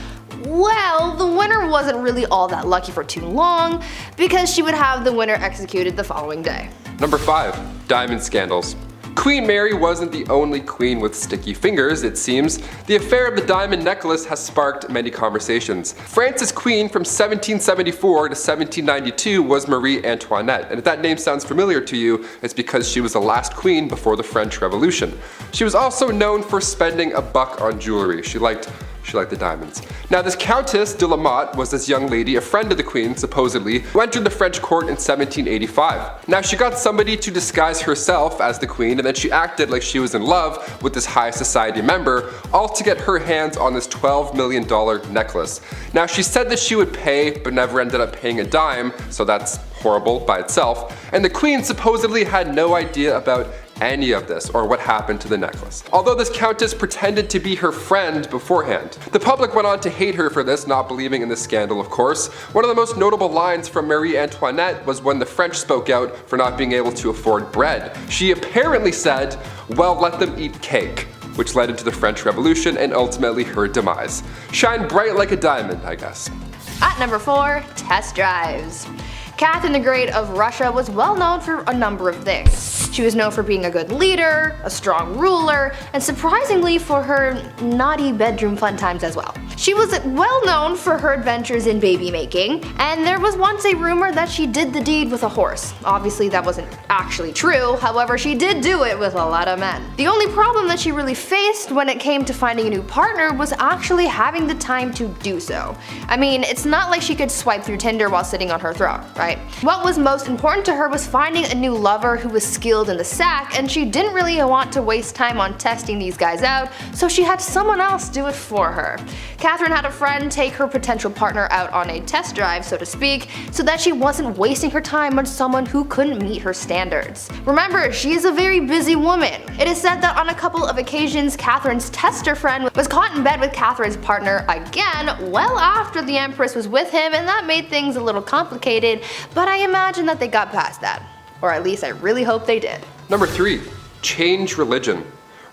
Well, the winner wasn't really all that lucky for too long, because she would have the winner executed the following day.
Number 5, diamond scandals. Queen Mary wasn't the only queen with sticky fingers, it seems. The affair of the diamond necklace has sparked many conversations. France's queen from 1774 to 1792 was Marie Antoinette, and if that name sounds familiar to you, it's because she was the last queen before the French Revolution. She was also known for spending a buck on jewelry. She liked the diamonds. Now, this Countess de la Motte was this young lady, a friend of the queen, supposedly, who entered the French court in 1785. Now, she got somebody to disguise herself as the queen, and then she acted like she was in love with this high society member, all to get her hands on this $12 million necklace. Now, she said that she would pay, but never ended up paying a dime, so that's horrible by itself. And the queen supposedly had no idea about any of this or what happened to the necklace. Although this countess pretended to be her friend beforehand. The public went on to hate her for this, not believing in this scandal, of course. One of the most notable lines from Marie Antoinette was when the French spoke out for not being able to afford bread. She apparently said, "Well, let them eat cake," which led into the French Revolution and ultimately her demise. Shine bright like a diamond, I guess.
At number 4, test drives. Catherine the Great of Russia was well known for a number of things. She was known for being a good leader, a strong ruler, and surprisingly for her naughty bedroom fun times as well. She was well known for her adventures in baby making, and there was once a rumor that she did the deed with a horse. Obviously that wasn't actually true, however she did do it with a lot of men. The only problem that she really faced when it came to finding a new partner was actually having the time to do so. I mean, it's not like she could swipe through Tinder while sitting on her throne, right? What was most important to her was finding a new lover who was skilled in the sack, and she didn't really want to waste time on testing these guys out, so she had someone else do it for her. Catherine had a friend take her potential partner out on a test drive, so to speak, so that she wasn't wasting her time on someone who couldn't meet her standards. Remember, she is a very busy woman. It is said that on a couple of occasions, Catherine's tester friend was caught in bed with Catherine's partner again well after the Empress was with him, and that made things a little complicated, but I imagine that they got past that. Or at least I really hope they did.
Number 3, change religion.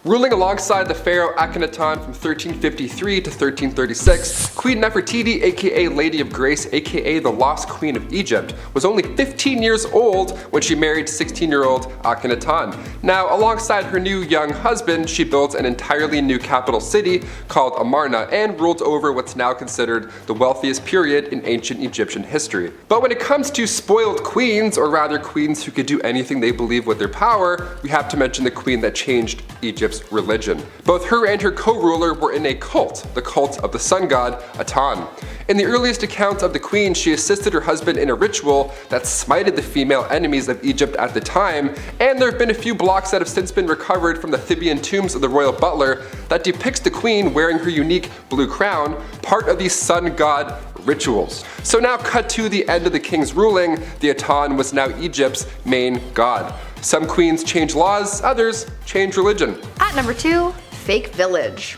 Ruling alongside the pharaoh Akhenaton from 1353 to 1336, Queen Nefertiti, aka Lady of Grace, aka the Lost Queen of Egypt, was only 15 years old when she married 16-year-old Akhenaton. Now, alongside her new young husband, she built an entirely new capital city called Amarna and ruled over what's now considered the wealthiest period in ancient Egyptian history. But when it comes to spoiled queens, or rather queens who could do anything they believe with their power, we have to mention the queen that changed Egypt Egypt's religion. Both her and her co-ruler were in a cult, the cult of the sun god Aten. In the earliest accounts of the queen, she assisted her husband in a ritual that smited the female enemies of Egypt at the time, and there have been a few blocks that have since been recovered from the Theban tombs of the royal butler that depicts the queen wearing her unique blue crown, part of these sun god rituals. So now cut to the end of the king's ruling, the Aten was now Egypt's main god. Some queens change laws, others change religion.
At number 2, fake village.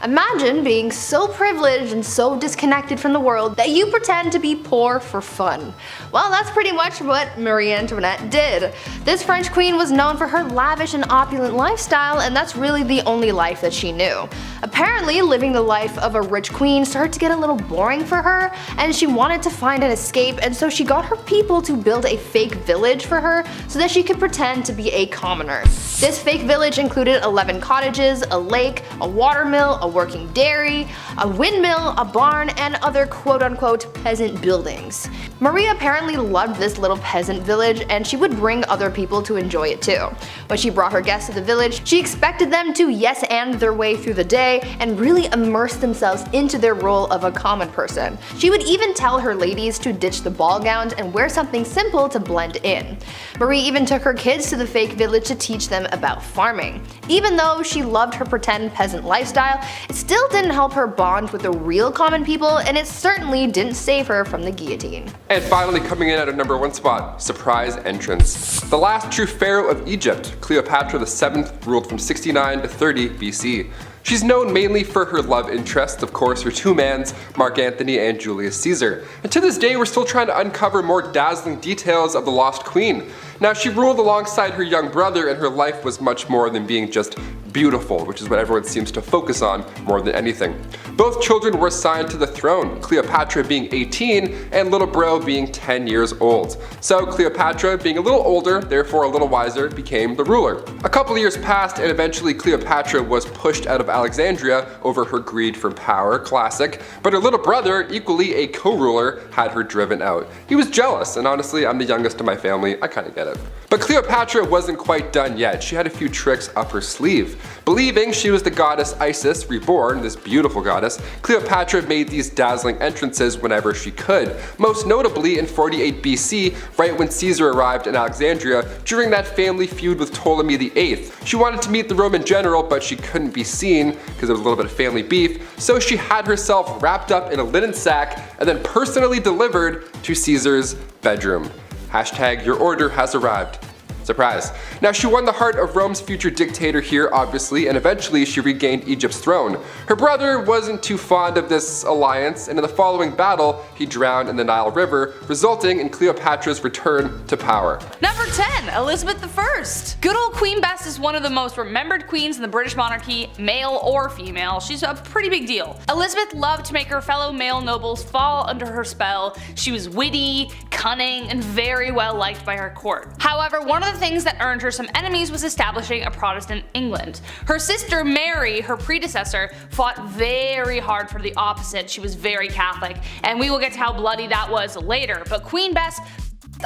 Imagine being so privileged and so disconnected from the world that you pretend to be poor for fun. Well, that's pretty much what Marie Antoinette did. This French queen was known for her lavish and opulent lifestyle, and that's really the only life that she knew. Apparently, living the life of a rich queen started to get a little boring for her, and she wanted to find an escape, and so she got her people to build a fake village for her so that she could pretend to be a commoner. This fake village included 11 cottages, a lake, a watermill, a working dairy, a windmill, a barn, and other quote-unquote peasant buildings. Marie apparently loved this little peasant village, and she would bring other people to enjoy it too. When she brought her guests to the village, she expected them to yes-and their way through the day and really immerse themselves into their role of a common person. She would even tell her ladies to ditch the ball gowns and wear something simple to blend in. Marie even took her kids to the fake village to teach them about farming. Even though she loved her pretend peasant lifestyle, it still didn't help her bond with the real common people, and it certainly didn't save her from the guillotine.
And finally, coming in at our number 1 spot, surprise entrance. The last true pharaoh of Egypt, Cleopatra VII, ruled from 69 to 30 BC. She's known mainly for her love interests, of course, her two mans, Mark Antony and Julius Caesar. And to this day, we're still trying to uncover more dazzling details of the lost queen. Now, she ruled alongside her young brother, and her life was much more than being just beautiful, which is what everyone seems to focus on more than anything. Both children were assigned to the throne, Cleopatra being 18 and little bro being 10 years old. So Cleopatra, being a little older, therefore a little wiser, became the ruler. A couple of years passed, and eventually Cleopatra was pushed out of Alexandria over her greed for power, classic, but her little brother, equally a co-ruler, had her driven out. He was jealous, and honestly, I'm the youngest in my family, I kinda get it. But Cleopatra wasn't quite done yet. She had a few tricks up her sleeve. Believing she was the goddess Isis reborn, this beautiful goddess, Cleopatra made these dazzling entrances whenever she could. Most notably in 48 BC, right when Caesar arrived in Alexandria during that family feud with Ptolemy VIII. She wanted to meet the Roman general, but she couldn't be seen because there was a little bit of family beef, so she had herself wrapped up in a linen sack and then personally delivered to Caesar's bedroom. Hashtag your order has arrived. Surprise. Now, she won the heart of Rome's future dictator here, obviously, and eventually she regained Egypt's throne. Her brother wasn't too fond of this alliance, and in the following battle, he drowned in the Nile River, resulting in Cleopatra's return to power.
Number 10, Elizabeth I. Good old Queen Bess is one of the most remembered queens in the British monarchy, male or female. She's a pretty big deal. Elizabeth loved to make her fellow male nobles fall under her spell. She was witty, cunning, and very well liked by her court. However, one of the things that earned her some enemies was establishing a Protestant England. Her sister Mary, her predecessor, fought very hard for the opposite. She was very Catholic, and we will get to how bloody that was later, but Queen Bess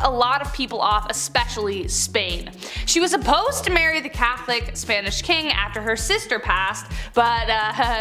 a lot of people off, especially Spain. She was supposed to marry the Catholic Spanish king after her sister passed, but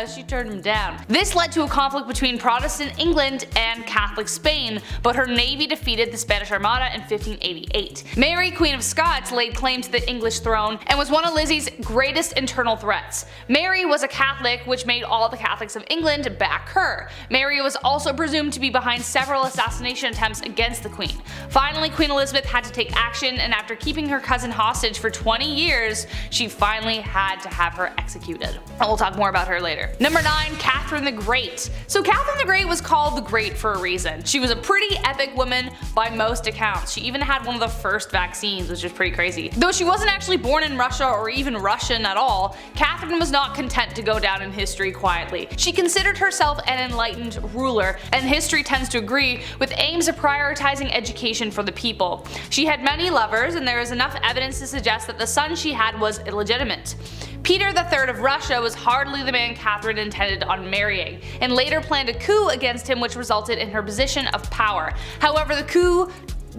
she turned him down. This led to a conflict between Protestant England and Catholic Spain, but her navy defeated the Spanish Armada in 1588. Mary, Queen of Scots, laid claim to the English throne and was one of Lizzie's greatest internal threats. Mary was a Catholic, which made all the Catholics of England back her. Mary was also presumed to be behind several assassination attempts against the Queen. Finally, Queen Elizabeth had to take action, and after keeping her cousin hostage for 20 years, she finally had to have her executed. And we'll talk more about her later. Number 9, Catherine the Great. So Catherine the Great was called the Great for a reason. She was a pretty epic woman by most accounts. She even had one of the first vaccines, which is pretty crazy. Though she wasn't actually born in Russia or even Russian at all, Catherine was not content to go down in history quietly. She considered herself an enlightened ruler, and history tends to agree, with aims of prioritizing education for the people. She had many lovers, and there is enough evidence to suggest that the son she had was illegitimate. Peter III of Russia was hardly the man Catherine intended on marrying, and later planned a coup against him, which resulted in her position of power. However, the coup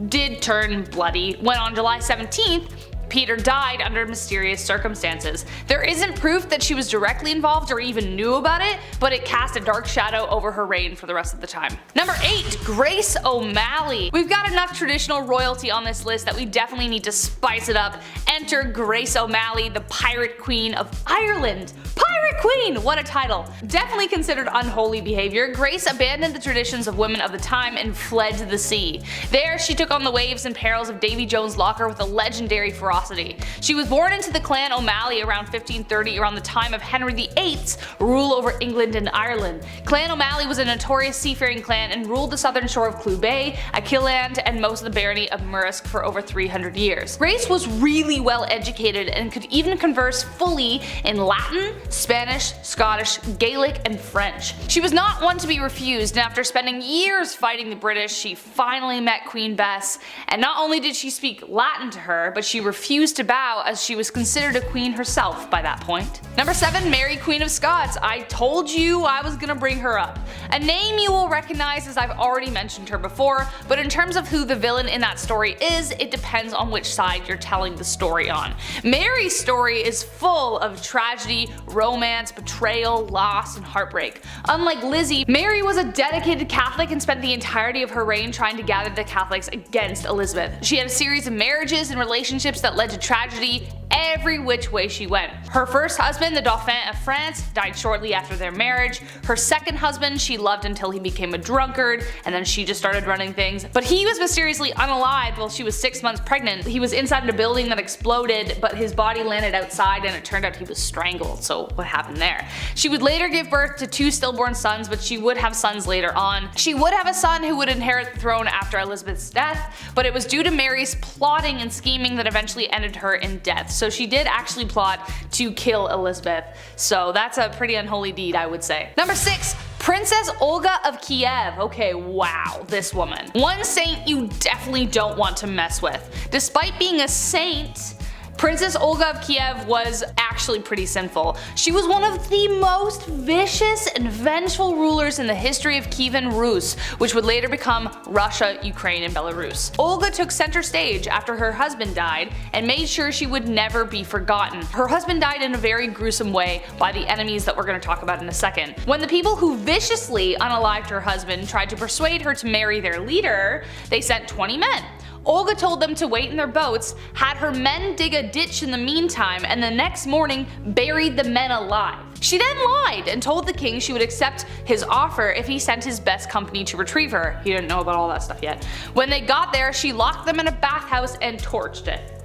did turn bloody when on July 17th, Peter died under mysterious circumstances. There isn't proof that she was directly involved or even knew about it, but it cast a dark shadow over her reign for the rest of the time. Number 8. Grace O'Malley. We've got enough traditional royalty on this list that we definitely need to spice it up. Enter Grace O'Malley, the Pirate Queen of Ireland. Pirate Queen! What a title. Definitely considered unholy behavior, Grace abandoned the traditions of women of the time and fled to the sea. There, she took on the waves and perils of Davy Jones' locker with a legendary ferocity. She was born into the clan O'Malley around 1530, around the time of Henry VIII's rule over England and Ireland. Clan O'Malley was a notorious seafaring clan and ruled the southern shore of Clew Bay, Achilleland, and most of the barony of Murrisk for over 300 years. Grace was really well educated and could even converse fully in Latin, Spanish, Scottish, Gaelic, and French. She was not one to be refused, and after spending years fighting the British, she finally met Queen Bess, and not only did she speak Latin to her, but she refused to bow as she was considered a queen herself by that point. Number 7. Mary Queen of Scots. I told you I was gonna bring her up. A name you will recognize as I've already mentioned her before, but in terms of who the villain in that story is, it depends on which side you're telling the story on. Mary's story is full of tragedy, romance, betrayal, loss, and heartbreak. Unlike Lizzie, Mary was a dedicated Catholic and spent the entirety of her reign trying to gather the Catholics against Elizabeth. She had a series of marriages and relationships that led to tragedy every which way she went. Her first husband, the Dauphin of France, died shortly after their marriage. Her second husband she loved until he became a drunkard, and then she just started running things. But he was mysteriously unalived while she was 6 months pregnant. He was inside a building that exploded, but his body landed outside and it turned out he was strangled, so what happened there? She would later give birth to 2 stillborn sons, but she would have sons later on. She would have a son who would inherit the throne after Elizabeth's death, but it was due to Mary's plotting and scheming that eventually ended her in death. So she did actually plot to kill Elizabeth. So that's a pretty unholy deed, I would say. Number 6. Princess Olga of Kiev. Okay, wow, this woman. One saint you definitely don't want to mess with. Despite being a saint, Princess Olga of Kiev was actually pretty sinful. She was one of the most vicious and vengeful rulers in the history of Kievan Rus, which would later become Russia, Ukraine, and Belarus. Olga took center stage after her husband died and made sure she would never be forgotten. Her husband died in a very gruesome way by the enemies that we're going to talk about in a second. When the people who viciously unalived her husband tried to persuade her to marry their leader, they sent 20 men. Olga told them to wait in their boats, had her men dig a ditch in the meantime, and the next morning buried the men alive. She then lied and told the king she would accept his offer if he sent his best company to retrieve her. He didn't know about all that stuff yet. When they got there, she locked them in a bathhouse and torched it.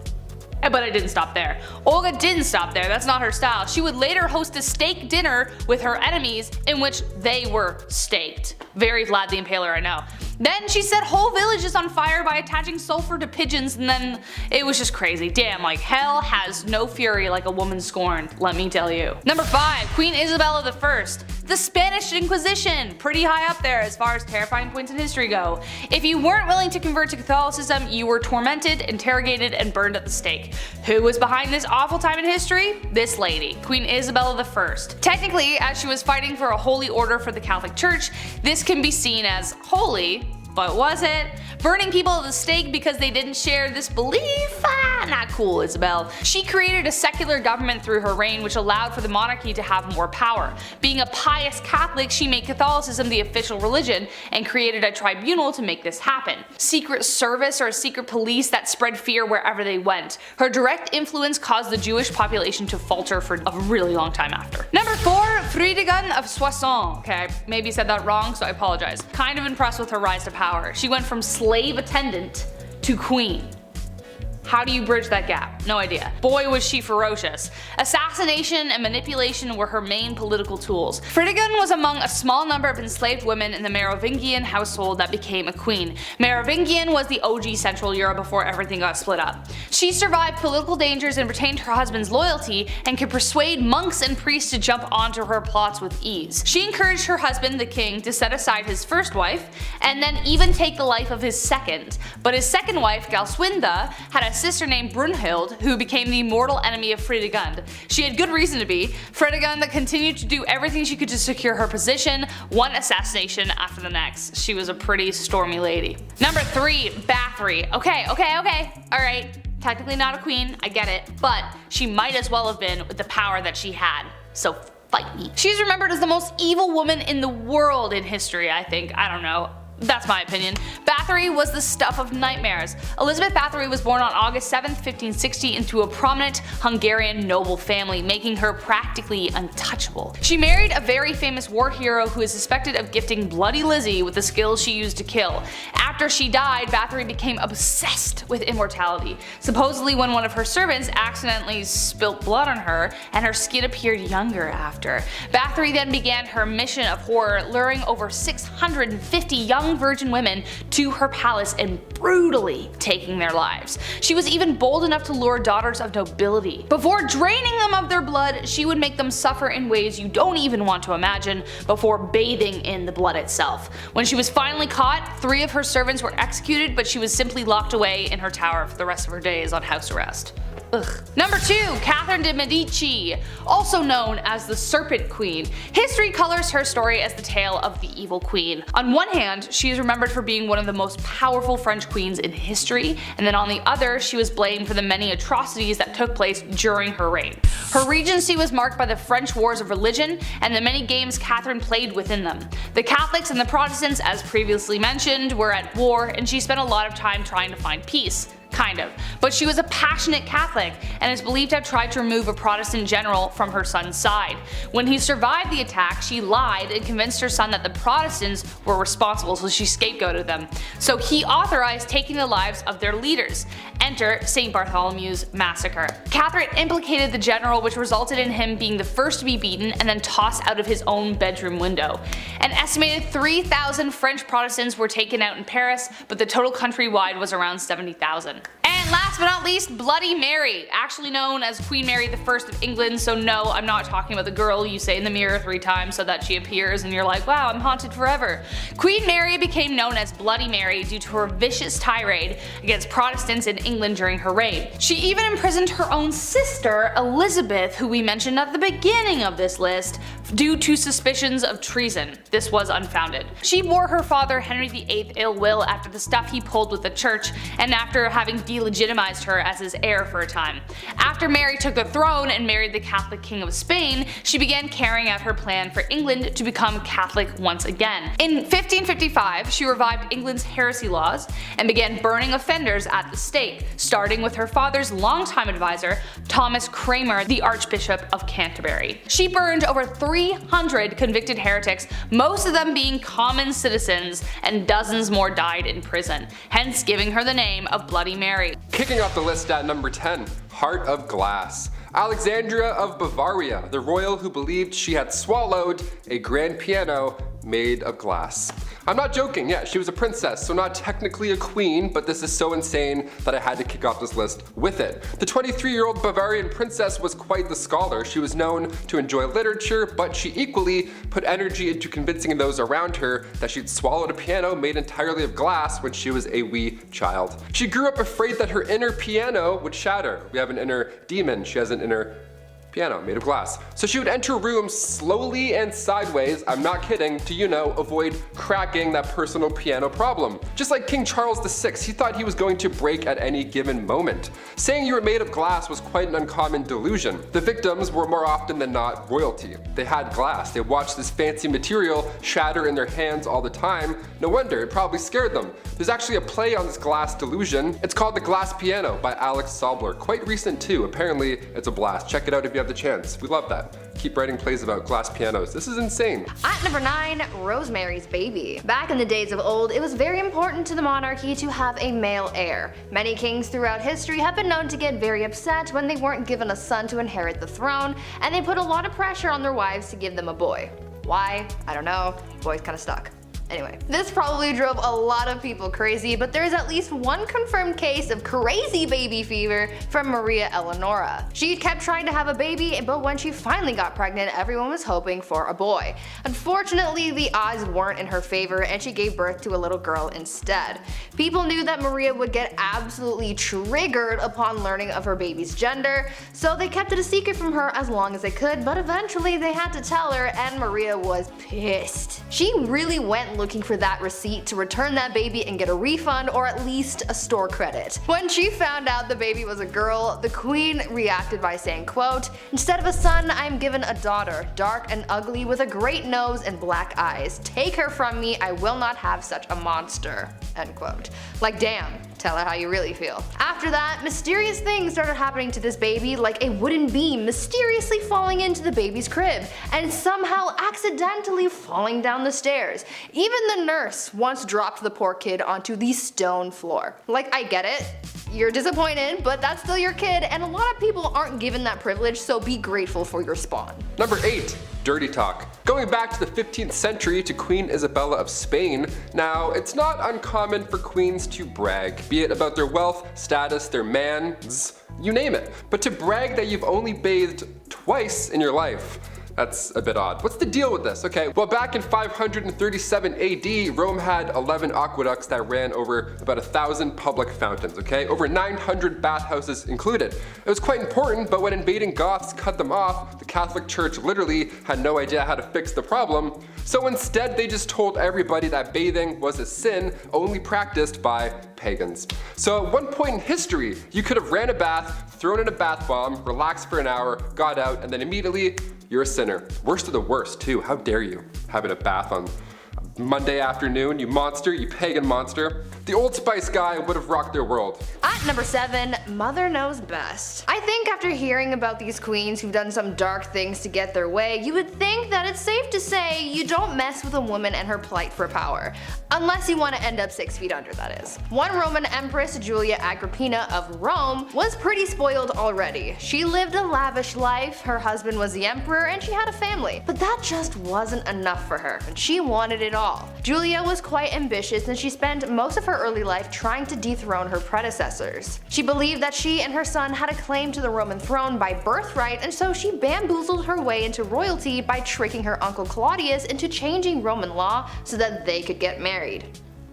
But it didn't stop there. Olga didn't stop there, that's not her style. She would later host a steak dinner with her enemies in which they were staked. Very Vlad the Impaler, I know. Then she set whole villages on fire by attaching sulfur to pigeons, and then it was just crazy. Damn, like hell has no fury like a woman scorned, let me tell you. Number 5. Queen Isabella I. The Spanish Inquisition. Pretty high up there as far as terrifying points in history go. If you weren't willing to convert to Catholicism, you were tormented, interrogated, and burned at the stake. Who was behind this awful time in history? This lady, Queen Isabella I. Technically, as she was fighting for a holy order for the Catholic Church, this can be seen as holy, but was it? Burning people at the stake because they didn't share this belief? Not cool, Isabel. She created a secular government through her reign which allowed for the monarchy to have more power. Being a pious Catholic, she made Catholicism the official religion and created a tribunal to make this happen. Secret service or a secret police that spread fear wherever they went. Her direct influence caused the Jewish population to falter for a really long time after. Number 4. Fridegund of Soissons. Okay, I maybe said that wrong, so I apologize. Kind of impressed with her rise to power. She went from slave attendant to queen. How do you bridge that gap? No idea. Boy was she ferocious. Assassination and manipulation were her main political tools. Fridegund was among a small number of enslaved women in the Merovingian household that became a queen. Merovingian was the OG Central Europe before everything got split up. She survived political dangers and retained her husband's loyalty and could persuade monks and priests to jump onto her plots with ease. She encouraged her husband, the king, to set aside his first wife and then even take the life of his second. But his second wife, Galswinda, had a sister named Brunhild who became the mortal enemy of Fridegund. She had good reason to be. Fridegund continued to do everything she could to secure her position, one assassination after the next. She was a pretty stormy lady. Number 3. Bathory. Okay. Alright. technically not a queen, I get it, but she might as well have been with the power that she had. So fight me. She's remembered as the most evil woman in the world in history, I think. I don't know. That's my opinion. Bathory was the stuff of nightmares. Elizabeth Bathory was born on August 7, 1560 into a prominent Hungarian noble family, making her practically untouchable. She married a very famous war hero who is suspected of gifting Bloody Lizzie with the skills she used to kill. After she died, Bathory became obsessed with immortality. Supposedly when one of her servants accidentally spilt blood on her, and her skin appeared younger after. Bathory then began her mission of horror, luring over 650 young virgin women to her palace and brutally taking their lives. She was even bold enough to lure daughters of nobility. Before draining them of their blood, she would make them suffer in ways you don't even want to imagine before bathing in the blood itself. When she was finally caught, 3 of her servants were executed, but she was simply locked away in her tower for the rest of her days on house arrest. Ugh. Number 2. Catherine de Medici, also known as the Serpent Queen. History colors her story as the tale of the evil queen. On one hand, she is remembered for being one of the most powerful French queens in history, and then on the other, she was blamed for the many atrocities that took place during her reign. Her regency was marked by the French Wars of Religion and the many games Catherine played within them. The Catholics and the Protestants, as previously mentioned, were at war, and she spent a lot of time trying to find peace. Kind of. But she was a passionate Catholic and is believed to have tried to remove a Protestant general from her son's side. When he survived the attack, she lied and convinced her son that the Protestants were responsible, so she scapegoated them. So he authorized taking the lives of their leaders. Enter St. Bartholomew's Massacre. Catherine implicated the general, which resulted in him being the first to be beaten and then tossed out of his own bedroom window. An estimated 3,000 French Protestants were taken out in Paris, but the total countrywide was around 70,000. And last but not least, Bloody Mary, actually known as Queen Mary I of England, so no, I'm not talking about the girl you say in the mirror 3 times so that she appears and you're like, wow, I'm haunted forever. Queen Mary became known as Bloody Mary due to her vicious tirade against Protestants in England during her reign. She even imprisoned her own sister, Elizabeth, who we mentioned at the beginning of this list, due to suspicions of treason. This was unfounded. She bore her father Henry VIII ill will after the stuff he pulled with the church, and after having delegitimized her as his heir for a time. After Mary took the throne and married the Catholic King of Spain, she began carrying out her plan for England to become Catholic once again. In 1555, she revived England's heresy laws and began burning offenders at the stake, starting with her father's longtime advisor, Thomas Cranmer, the Archbishop of Canterbury. She burned over 300 convicted heretics, most of them being common citizens, and dozens more died in prison, hence giving her the name of Bloody Mary.
Kicking off the list at number 10, Heart of Glass. Alexandria of Bavaria, the royal who believed she had swallowed a grand piano made of glass. I'm not joking, yeah, she was a princess, so not technically a queen, but this is so insane that I had to kick off this list with it. The 23-year-old Bavarian princess was quite the scholar. She was known to enjoy literature, but she equally put energy into convincing those around her that she'd swallowed a piano made entirely of glass when she was a wee child. She grew up afraid that her inner piano would shatter. We have an inner demon, she has an inner piano made of glass. So she would enter rooms slowly and sideways, I'm not kidding, to, you know, avoid cracking that personal piano problem. Just like King Charles VI, he thought he was going to break at any given moment. Saying you were made of glass was quite an uncommon delusion. The victims were more often than not royalty. They had glass, they watched this fancy material shatter in their hands all the time. No wonder, it probably scared them. There's actually a play on this glass delusion. It's called The Glass Piano by Alex Sobler. Quite recent too, apparently it's a blast. Check it out if you have the chance. We love that. Keep writing plays about glass pianos. This is insane.
At number 9, Rosemary's Baby. Back in the days of old, it was very important to the monarchy to have a male heir. Many kings throughout history have been known to get very upset when they weren't given a son to inherit the throne, and they put a lot of pressure on their wives to give them a boy. Why? I don't know. Boys kinda stuck. Anyway, this probably drove a lot of people crazy, but there is at least one confirmed case of crazy baby fever from Maria Eleonora. She kept trying to have a baby, but when she finally got pregnant, everyone was hoping for a boy. Unfortunately, the odds weren't in her favor, and she gave birth to a little girl instead. People knew that Maria would get absolutely triggered upon learning of her baby's gender, so they kept it a secret from her as long as they could, but eventually they had to tell her, and Maria was pissed. She really went went looking for that receipt to return that baby and get a refund or at least a store credit. When she found out the baby was a girl, the queen reacted by saying, quote, "Instead of a son, I am given a daughter, dark and ugly with a great nose and black eyes. Take her from me, I will not have such a monster." End quote. Like, damn. Tell her how you really feel. After that, mysterious things started happening to this baby, like a wooden beam mysteriously falling into the baby's crib and somehow accidentally falling down the stairs. Even the nurse once dropped the poor kid onto the stone floor. Like, I get it. You're disappointed, but that's still your kid, and a lot of people aren't given that privilege, so be grateful for your spawn.
Number 8. Dirty talk. Going back to the 15th century to Queen Isabella of Spain, now it's not uncommon for queens to brag, be it about their wealth, status, their mans, you name it. But to brag that you've only bathed twice in your life, that's a bit odd. What's the deal with this? Okay, well, back in 537 AD, Rome had 11 aqueducts that ran over about 1,000 public fountains, okay? Over 900 bathhouses included. It was quite important, but when invading Goths cut them off, the Catholic Church literally had no idea how to fix the problem. So instead, they just told everybody that bathing was a sin only practiced by pagans. So at one point in history, you could have ran a bath, thrown in a bath bomb, relaxed for an hour, got out, and then immediately you're a sinner. Worst of the worst, too. How dare you? Having a bath on Monday afternoon, you monster, you pagan monster. The Old Spice guy would have rocked their world.
At number 7, Mother Knows Best. I think after hearing about these queens who've done some dark things to get their way, you would think that it's safe to say you don't mess with a woman and her plight for power. Unless you want to end up 6 feet under, that is. One Roman Empress, Julia Agrippina of Rome, was pretty spoiled already. She lived a lavish life, her husband was the emperor, and she had a family. But that just wasn't enough for her, and she wanted it all. Julia was quite ambitious, and she spent most of her early life trying to dethrone her predecessors. She believed that she and her son had a claim to the Roman throne by birthright, and so she bamboozled her way into royalty by tricking her uncle Claudius into changing Roman law so that they could get married.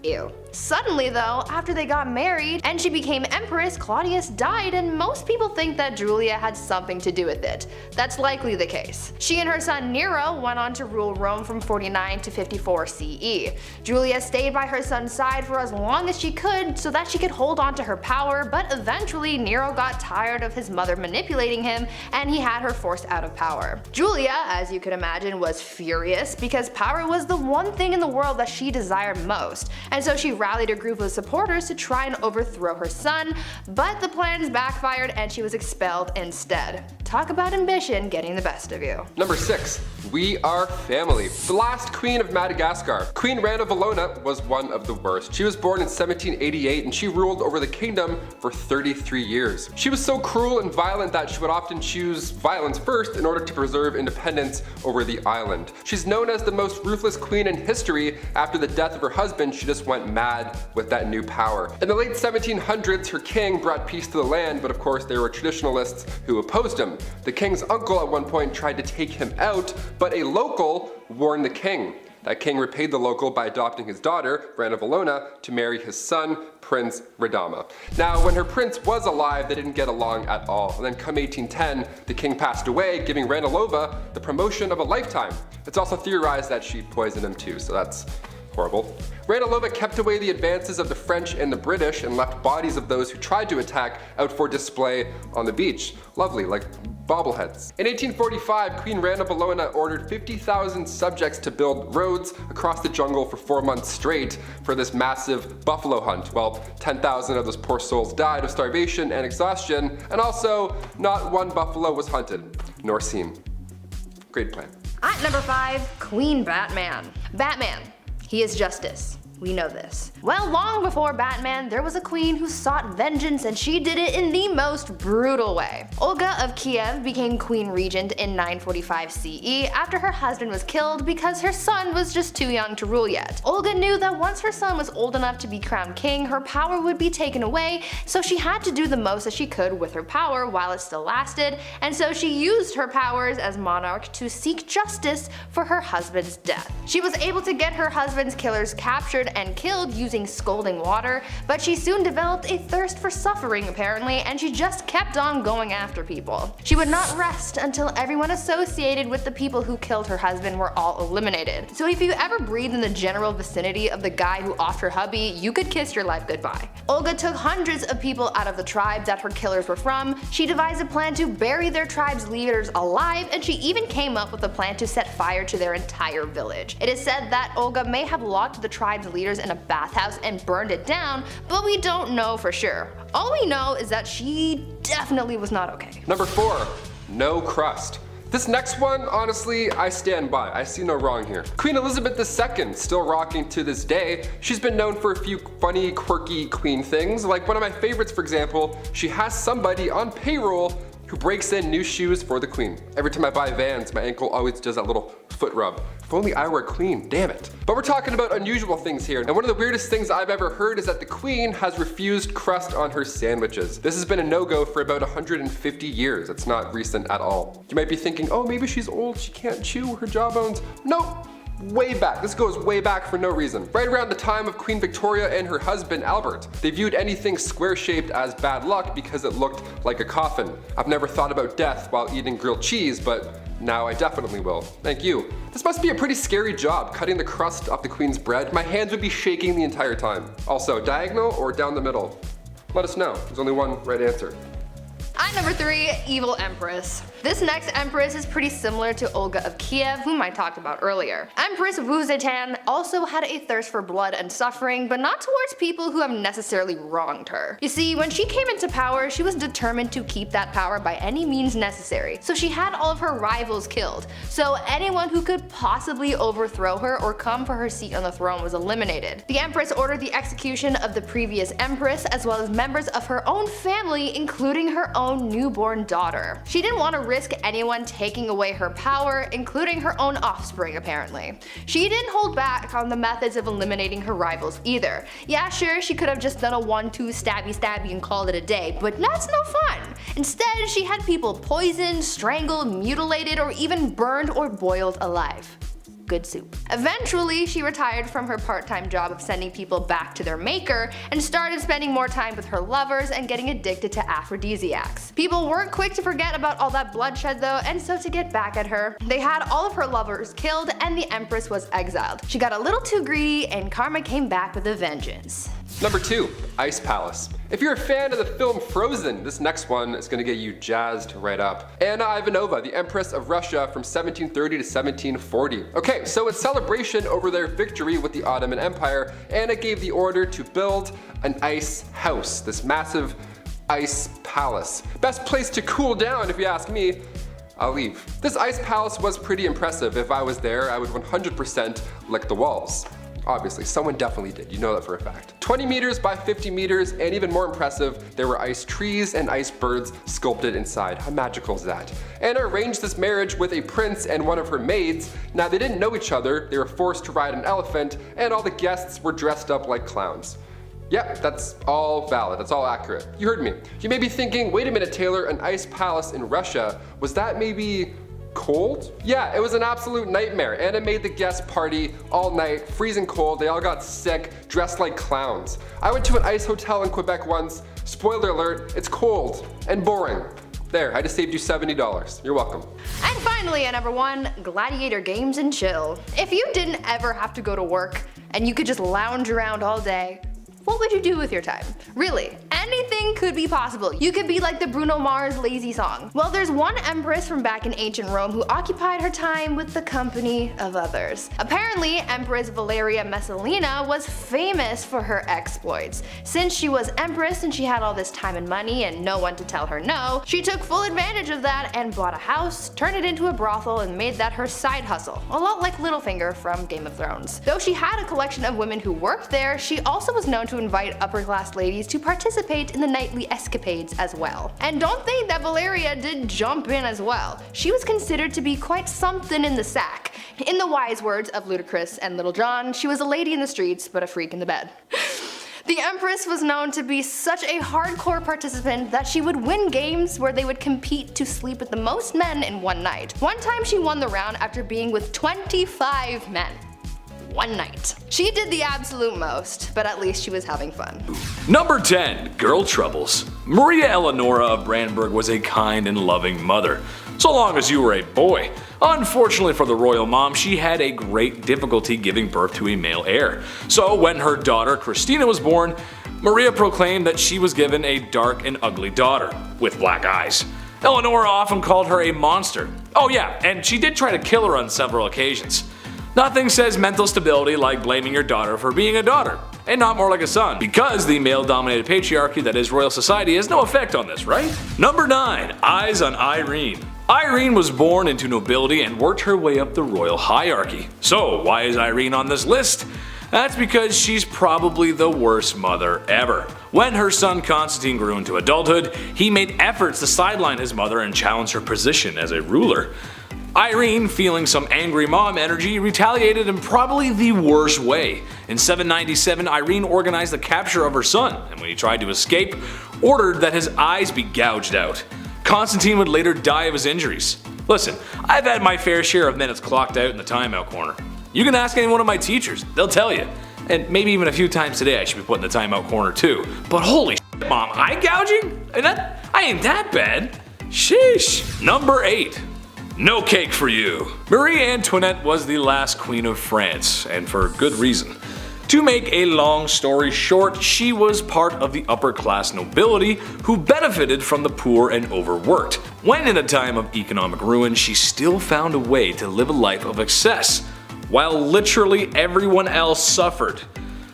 Ew. Suddenly though, after they got married and she became empress, Claudius died, and most people think that Julia had something to do with it. That's likely the case. She and her son Nero went on to rule Rome from 49 to 54 CE. Julia stayed by her son's side for as long as she could so that she could hold on to her power, but eventually Nero got tired of his mother manipulating him and he had her forced out of power. Julia, as you could imagine, was furious because power was the one thing in the world that she desired most, and so she rallied a group of supporters to try and overthrow her son, but the plans backfired and she was expelled instead. Talk about ambition getting the best of you.
Number 6. We are family. The last queen of Madagascar. Queen Rana Valona was one of the worst. She was born in 1788 and she ruled over the kingdom for 33 years. She was so cruel and violent that she would often choose violence first in order to preserve independence over the island. She's known as the most ruthless queen in history. After the death of her husband, she just went mad with that new power. In the late 1700s, her king brought peace to the land, but of course there were traditionalists who opposed him. The king's uncle at one point tried to take him out, but a local warned the king. That king repaid the local by adopting his daughter, Rana Valona, to marry his son, Prince Radama. Now, when her prince was alive, they didn't get along at all. And then come 1810, the king passed away, giving Ranilova the promotion of a lifetime. It's also theorized that she poisoned him too, so that's horrible. Ranilova kept away the advances of the French and the British and left bodies of those who tried to attack out for display on the beach. Lovely, like bobbleheads. In 1845, Queen Rana Valona ordered 50,000 subjects to build roads across the jungle for 4 months straight for this massive buffalo hunt. Well, 10,000 of those poor souls died of starvation and exhaustion, and also not one buffalo was hunted, nor seen. Great plan.
At number 5, Queen Batman. Batman. He is justice. We know this. Well, long before Batman, there was a queen who sought vengeance, and she did it in the most brutal way. Olga of Kiev became queen regent in 945 CE after her husband was killed because her son was just too young to rule yet. Olga knew that once her son was old enough to be crowned king, her power would be taken away, so she had to do the most that she could with her power while it still lasted, and so she used her powers as monarch to seek justice for her husband's death. She was able to get her husband's killers captured and killed using scalding water, but she soon developed a thirst for suffering apparently, and she just kept on going after people. She would not rest until everyone associated with the people who killed her husband were all eliminated. So if you ever breathe in the general vicinity of the guy who offed her hubby, you could kiss your life goodbye. Olga took hundreds of people out of the tribe that her killers were from. She devised a plan to bury their tribe's leaders alive, and she even came up with a plan to set fire to their entire village. It is said that Olga may have locked the tribe's leaders in a bathhouse and burned it down, but we don't know for sure. All we know is that she definitely was not okay.
Number 4. No crust. This next one, honestly, I stand by. I see no wrong here. Queen Elizabeth II, still rocking to this day. She's been known for a few funny, quirky queen things. Like one of my favorites, for example, she has somebody on payroll who breaks in new shoes for the queen. Every time I buy Vans, my ankle always does that little foot rub. If only I were a queen, damn it. But we're talking about unusual things here, and one of the weirdest things I've ever heard is that the queen has refused crust on her sandwiches. This has been a no-go for about 150 years. It's not recent at all. You might be thinking, oh, maybe she's old, she can't chew her jawbones. Nope. Way back. This goes way back for no reason. Right around the time of Queen Victoria and her husband Albert. They viewed anything square-shaped as bad luck because it looked like a coffin. I've never thought about death while eating grilled cheese, but now I definitely will. Thank you. This must be a pretty scary job, cutting the crust off the queen's bread. My hands would be shaking the entire time. Also, diagonal or down the middle? Let us know. There's only one right answer.
At number 3, Evil Empress. This next empress is pretty similar to Olga of Kiev, whom I talked about earlier. Empress Wu Zetian also had a thirst for blood and suffering, but not towards people who have necessarily wronged her. You see, when she came into power, she was determined to keep that power by any means necessary, so she had all of her rivals killed. So anyone who could possibly overthrow her or come for her seat on the throne was eliminated. The empress ordered the execution of the previous empress, as well as members of her own family, including her own newborn daughter. She didn't want to risk anyone taking away her power, including her own offspring apparently. She didn't hold back on the methods of eliminating her rivals either. Yeah, sure, she could have just done a 1-2 stabby stabby and called it a day, but that's no fun. Instead, she had people poisoned, strangled, mutilated, or even burned or boiled alive. Good soup. Eventually, she retired from her part-time job of sending people back to their maker and started spending more time with her lovers and getting addicted to aphrodisiacs. People weren't quick to forget about all that bloodshed though, and so to get back at her, they had all of her lovers killed and the empress was exiled. She got a little too greedy and karma came back with a vengeance.
Number 2, Ice Palace. If you're a fan of the film Frozen, this next one is gonna get you jazzed right up. Anna Ivanova, the Empress of Russia from 1730 to 1740. Okay, so in celebration over their victory with the Ottoman Empire, Anna gave the order to build an ice house, this massive ice palace. Best place to cool down if you ask me. I'll leave. This ice palace was pretty impressive. If I was there, I would 100% lick the walls. Obviously, someone definitely did, you know that for a fact. 20 meters by 50 meters, and even more impressive, there were ice trees and ice birds sculpted inside. How magical is that? Anna arranged this marriage with a prince and one of her maids. Now they didn't know each other, they were forced to ride an elephant, and all the guests were dressed up like clowns. Yep, that's all valid, that's all accurate. You heard me. You may be thinking, wait a minute Taylor, an ice palace in Russia, was that maybe cold? Yeah, it was an absolute nightmare. Anna made the guest party all night, freezing cold, they all got sick, dressed like clowns. I went to an ice hotel in Quebec once, spoiler alert, it's cold and boring. There, I just saved you $70. You're welcome.
And finally at number 1, gladiator games and chill. If you didn't ever have to go to work and you could just lounge around all day, what would you do with your time? Really, anything could be possible. You could be like the Bruno Mars Lazy song. Well, there's one empress from back in ancient Rome who occupied her time with the company of others. Apparently, Empress Valeria Messalina was famous for her exploits. Since she was empress and she had all this time and money and no one to tell her no, she took full advantage of that and bought a house, turned it into a brothel, and made that her side hustle. A lot like Littlefinger from Game of Thrones. Though she had a collection of women who worked there, she also was known to invite upper-class ladies to participate in the nightly escapades as well. And don't think that Valeria did jump in as well. She was considered to be quite something in the sack. In the wise words of Ludacris and Little John, she was a lady in the streets, but a freak in the bed. The Empress was known to be such a hardcore participant that she would win games where they would compete to sleep with the most men in one night. One time she won the round after being with 25 men. one night. She did the absolute most, but at least she was having fun.
Number 10. Girl Troubles. Maria Eleonora of Brandenburg was a kind and loving mother, so long as you were a boy. Unfortunately for the royal mom, she had a great difficulty giving birth to a male heir. So when her daughter Christina was born, Maria proclaimed that she was given a dark and ugly daughter with black eyes. Eleonora often called her a monster. Oh yeah, and she did try to kill her on several occasions. Nothing says mental stability like blaming your daughter for being a daughter, and not more like a son, because the male-dominated patriarchy that is royal society has no effect on this, right? Number 9. Eyes on Irene. Irene was born into nobility and worked her way up the royal hierarchy. So why is Irene on this list? That's because she's probably the worst mother ever. When her son Constantine grew into adulthood, he made efforts to sideline his mother and challenge her position as a ruler. Irene, feeling some angry mom energy, retaliated in probably the worst way. In 797, Irene organized the capture of her son, and when he tried to escape, ordered that his eyes be gouged out. Constantine would later die of his injuries. Listen, I've had my fair share of minutes clocked out in the timeout corner. You can ask any one of my teachers, they'll tell you. And maybe even a few times today I should be put in the timeout corner too. But holy shit, mom, eye gouging? I ain't that bad. Sheesh. Number 8. No cake for you. Marie Antoinette was the last queen of France, and for good reason. To make a long story short, she was part of the upper class nobility who benefited from the poor and overworked. When in a time of economic ruin, she still found a way to live a life of excess, while literally everyone else suffered.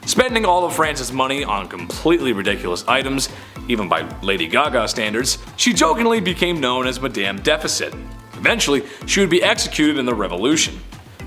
Spending all of France's money on completely ridiculous items, even by Lady Gaga standards, she jokingly became known as Madame Deficit. Eventually, she would be executed in the Revolution.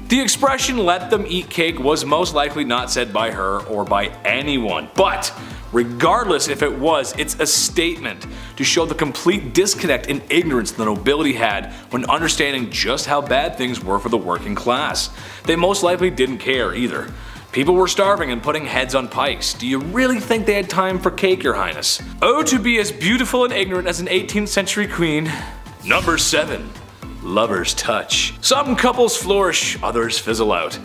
The expression "let them eat cake" was most likely not said by her or by anyone, but regardless if it was, it's a statement to show the complete disconnect and ignorance the nobility had when understanding just how bad things were for the working class. They most likely didn't care either. People were starving and putting heads on pikes. Do you really think they had time for cake, your highness? Oh, to be as beautiful and ignorant as an 18th century queen. Number 7. Lovers touch. Some couples flourish, others fizzle out.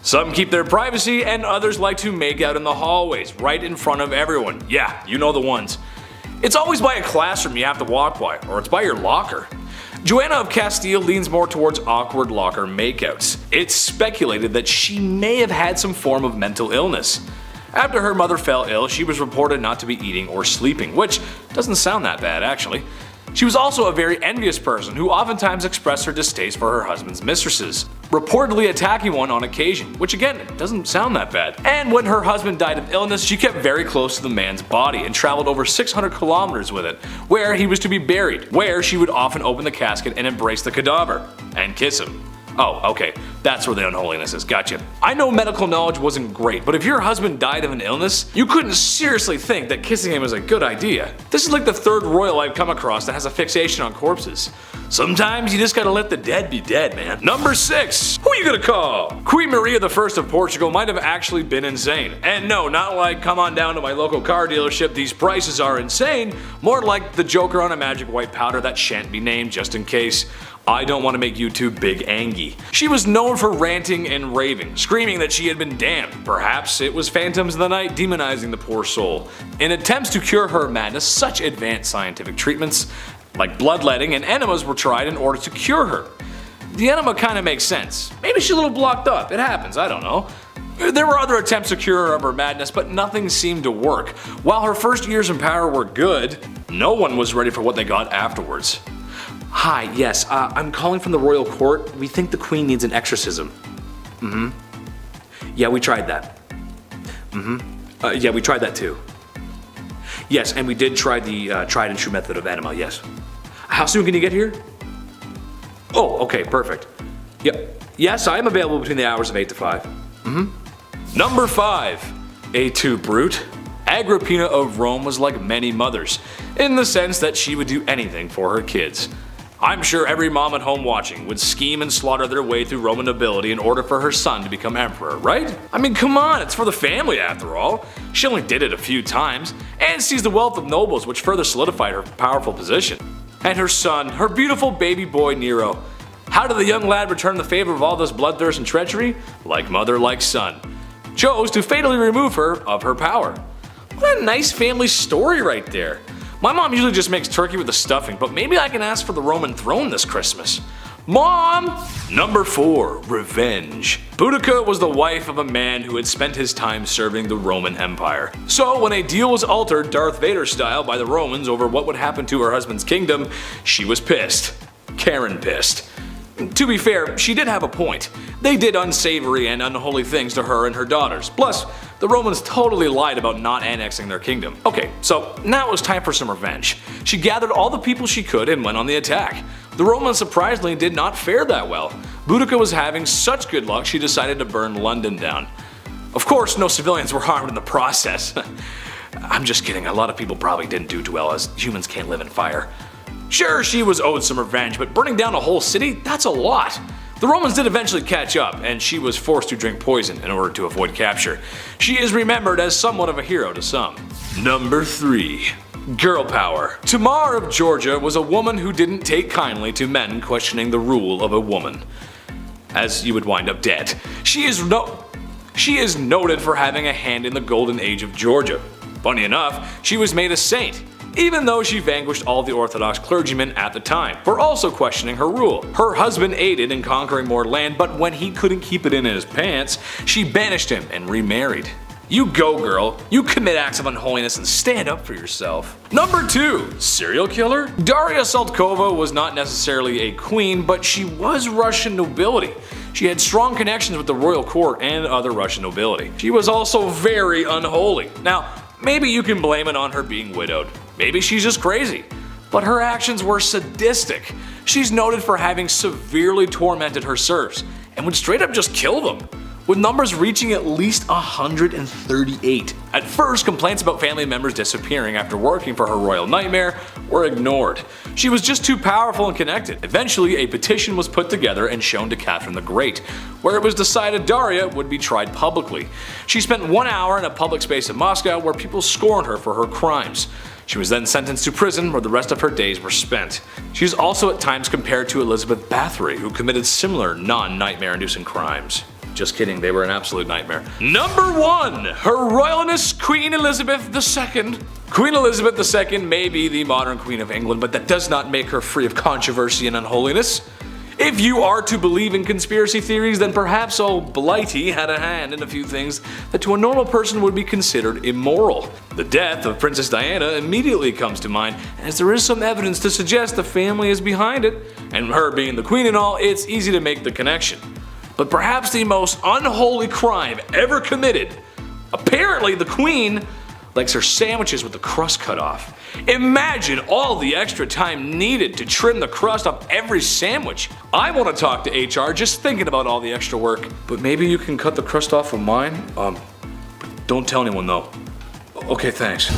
Some keep their privacy, and others like to make out in the hallways, right in front of everyone. Yeah, you know the ones. It's always by a classroom you have to walk by, or it's by your locker. Joanna of Castile leans more towards awkward locker makeouts. It's speculated that she may have had some form of mental illness. After her mother fell ill, she was reported not to be eating or sleeping, which doesn't sound that bad actually. She was also a very envious person who oftentimes expressed her distaste for her husband's mistresses, reportedly attacking one on occasion, which again, doesn't sound that bad. And when her husband died of illness, she kept very close to the man's body and traveled over 600 kilometers with it, where he was to be buried, where she would often open the casket and embrace the cadaver, and kiss him. Oh, okay, that's where the unholiness is, gotcha. I know medical knowledge wasn't great, but if your husband died of an illness, you couldn't seriously think that kissing him was a good idea. This is like the third royal I've come across that has a fixation on corpses. Sometimes you just gotta let the dead be dead, man. Number 6, who are you gonna call? Queen Maria I of Portugal might have actually been insane. And no, not like come on down to my local car dealership, these prices are insane, more like the Joker on a magic white powder that shan't be named just in case. I don't want to make you too big angy. She was known for ranting and raving, screaming that she had been damned. Perhaps it was phantoms of the night demonizing the poor soul. In attempts to cure her madness, such advanced scientific treatments like bloodletting and enemas were tried in order to cure her. The enema kinda makes sense. Maybe she's a little blocked up, it happens, I don't know. There were other attempts to cure her of her madness, but nothing seemed to work. While her first years in power were good, no one was ready for what they got afterwards. Hi, yes, I'm calling from the royal court. We think the queen needs an exorcism. Yeah, we tried that. Yeah, we tried that too. Yes, and we did try the tried and true method of enema, yes. How soon can you get here? Oh, okay, perfect. Yep. Yes, I am available between the hours of 8 to 5. Number 5. A too brute. Agrippina of Rome was like many mothers, in the sense that she would do anything for her kids. I'm sure every mom at home watching would scheme and slaughter their way through Roman nobility in order for her son to become emperor, right? I mean, come on, it's for the family after all. She only did it a few times, and seized the wealth of nobles, which further solidified her powerful position. And her son, her beautiful baby boy Nero. How did the young lad return the favor of all this bloodthirst and treachery? Like mother, like son. Chose to fatally remove her of her power. What a nice family story right there. My mom usually just makes turkey with the stuffing, but maybe I can ask for the Roman throne this Christmas. Mom! Number 4. Revenge. Boudica was the wife of a man who had spent his time serving the Roman Empire. So when a deal was altered Darth Vader style by the Romans over what would happen to her husband's kingdom, she was pissed. Karen pissed. To be fair, she did have a point. They did unsavory and unholy things to her and her daughters. Plus, the Romans totally lied about not annexing their kingdom. Okay, so now it was time for some revenge. She gathered all the people she could and went on the attack. The Romans surprisingly did not fare that well. Boudica was having such good luck she decided to burn London down. Of course, no civilians were harmed in the process. I'm just kidding, a lot of people probably didn't do too well as humans can't live in fire. Sure, she was owed some revenge, but burning down a whole city? That's a lot. The Romans did eventually catch up, and she was forced to drink poison in order to avoid capture. She is remembered as somewhat of a hero to some. Number 3. Girl power. Tamar of Georgia was a woman who didn't take kindly to men questioning the rule of a woman, as you would wind up dead. She is noted for having a hand in the golden age of Georgia. Funny enough, she was made a saint, even though she vanquished all the Orthodox clergymen at the time for also questioning her rule. Her husband aided in conquering more land, but when he couldn't keep it in his pants, she banished him and remarried. You go, girl. You commit acts of unholiness and stand up for yourself. Number 2. Serial killer? Daria Saltkova was not necessarily a queen, but she was Russian nobility. She had strong connections with the royal court and other Russian nobility. She was also very unholy. Now, maybe you can blame it on her being widowed. Maybe she's just crazy. But her actions were sadistic. She's noted for having severely tormented her serfs and would straight up just kill them, with numbers reaching at least 138. At first, complaints about family members disappearing after working for her royal nightmare were ignored. She was just too powerful and connected. Eventually, a petition was put together and shown to Catherine the Great, where it was decided Daria would be tried publicly. She spent 1 hour in a public space in Moscow where people scorned her for her crimes. She was then sentenced to prison where the rest of her days were spent. She is also at times compared to Elizabeth Bathory, who committed similar non-nightmare inducing crimes. Just kidding, they were an absolute nightmare. Number 1. Her Royalness Queen Elizabeth II. Queen Elizabeth II may be the modern Queen of England, but that does not make her free of controversy and unholiness. If you are to believe in conspiracy theories, then perhaps old Blighty had a hand in a few things that to a normal person would be considered immoral. The death of Princess Diana immediately comes to mind, as there is some evidence to suggest the family is behind it, and her being the queen and all, it's easy to make the connection. But perhaps the most unholy crime ever committed, apparently the queen likes her sandwiches with the crust cut off. Imagine all the extra time needed to trim the crust off every sandwich. I want to talk to HR just thinking about all the extra work. But maybe you can cut the crust off of mine? Don't tell anyone though. Okay, thanks.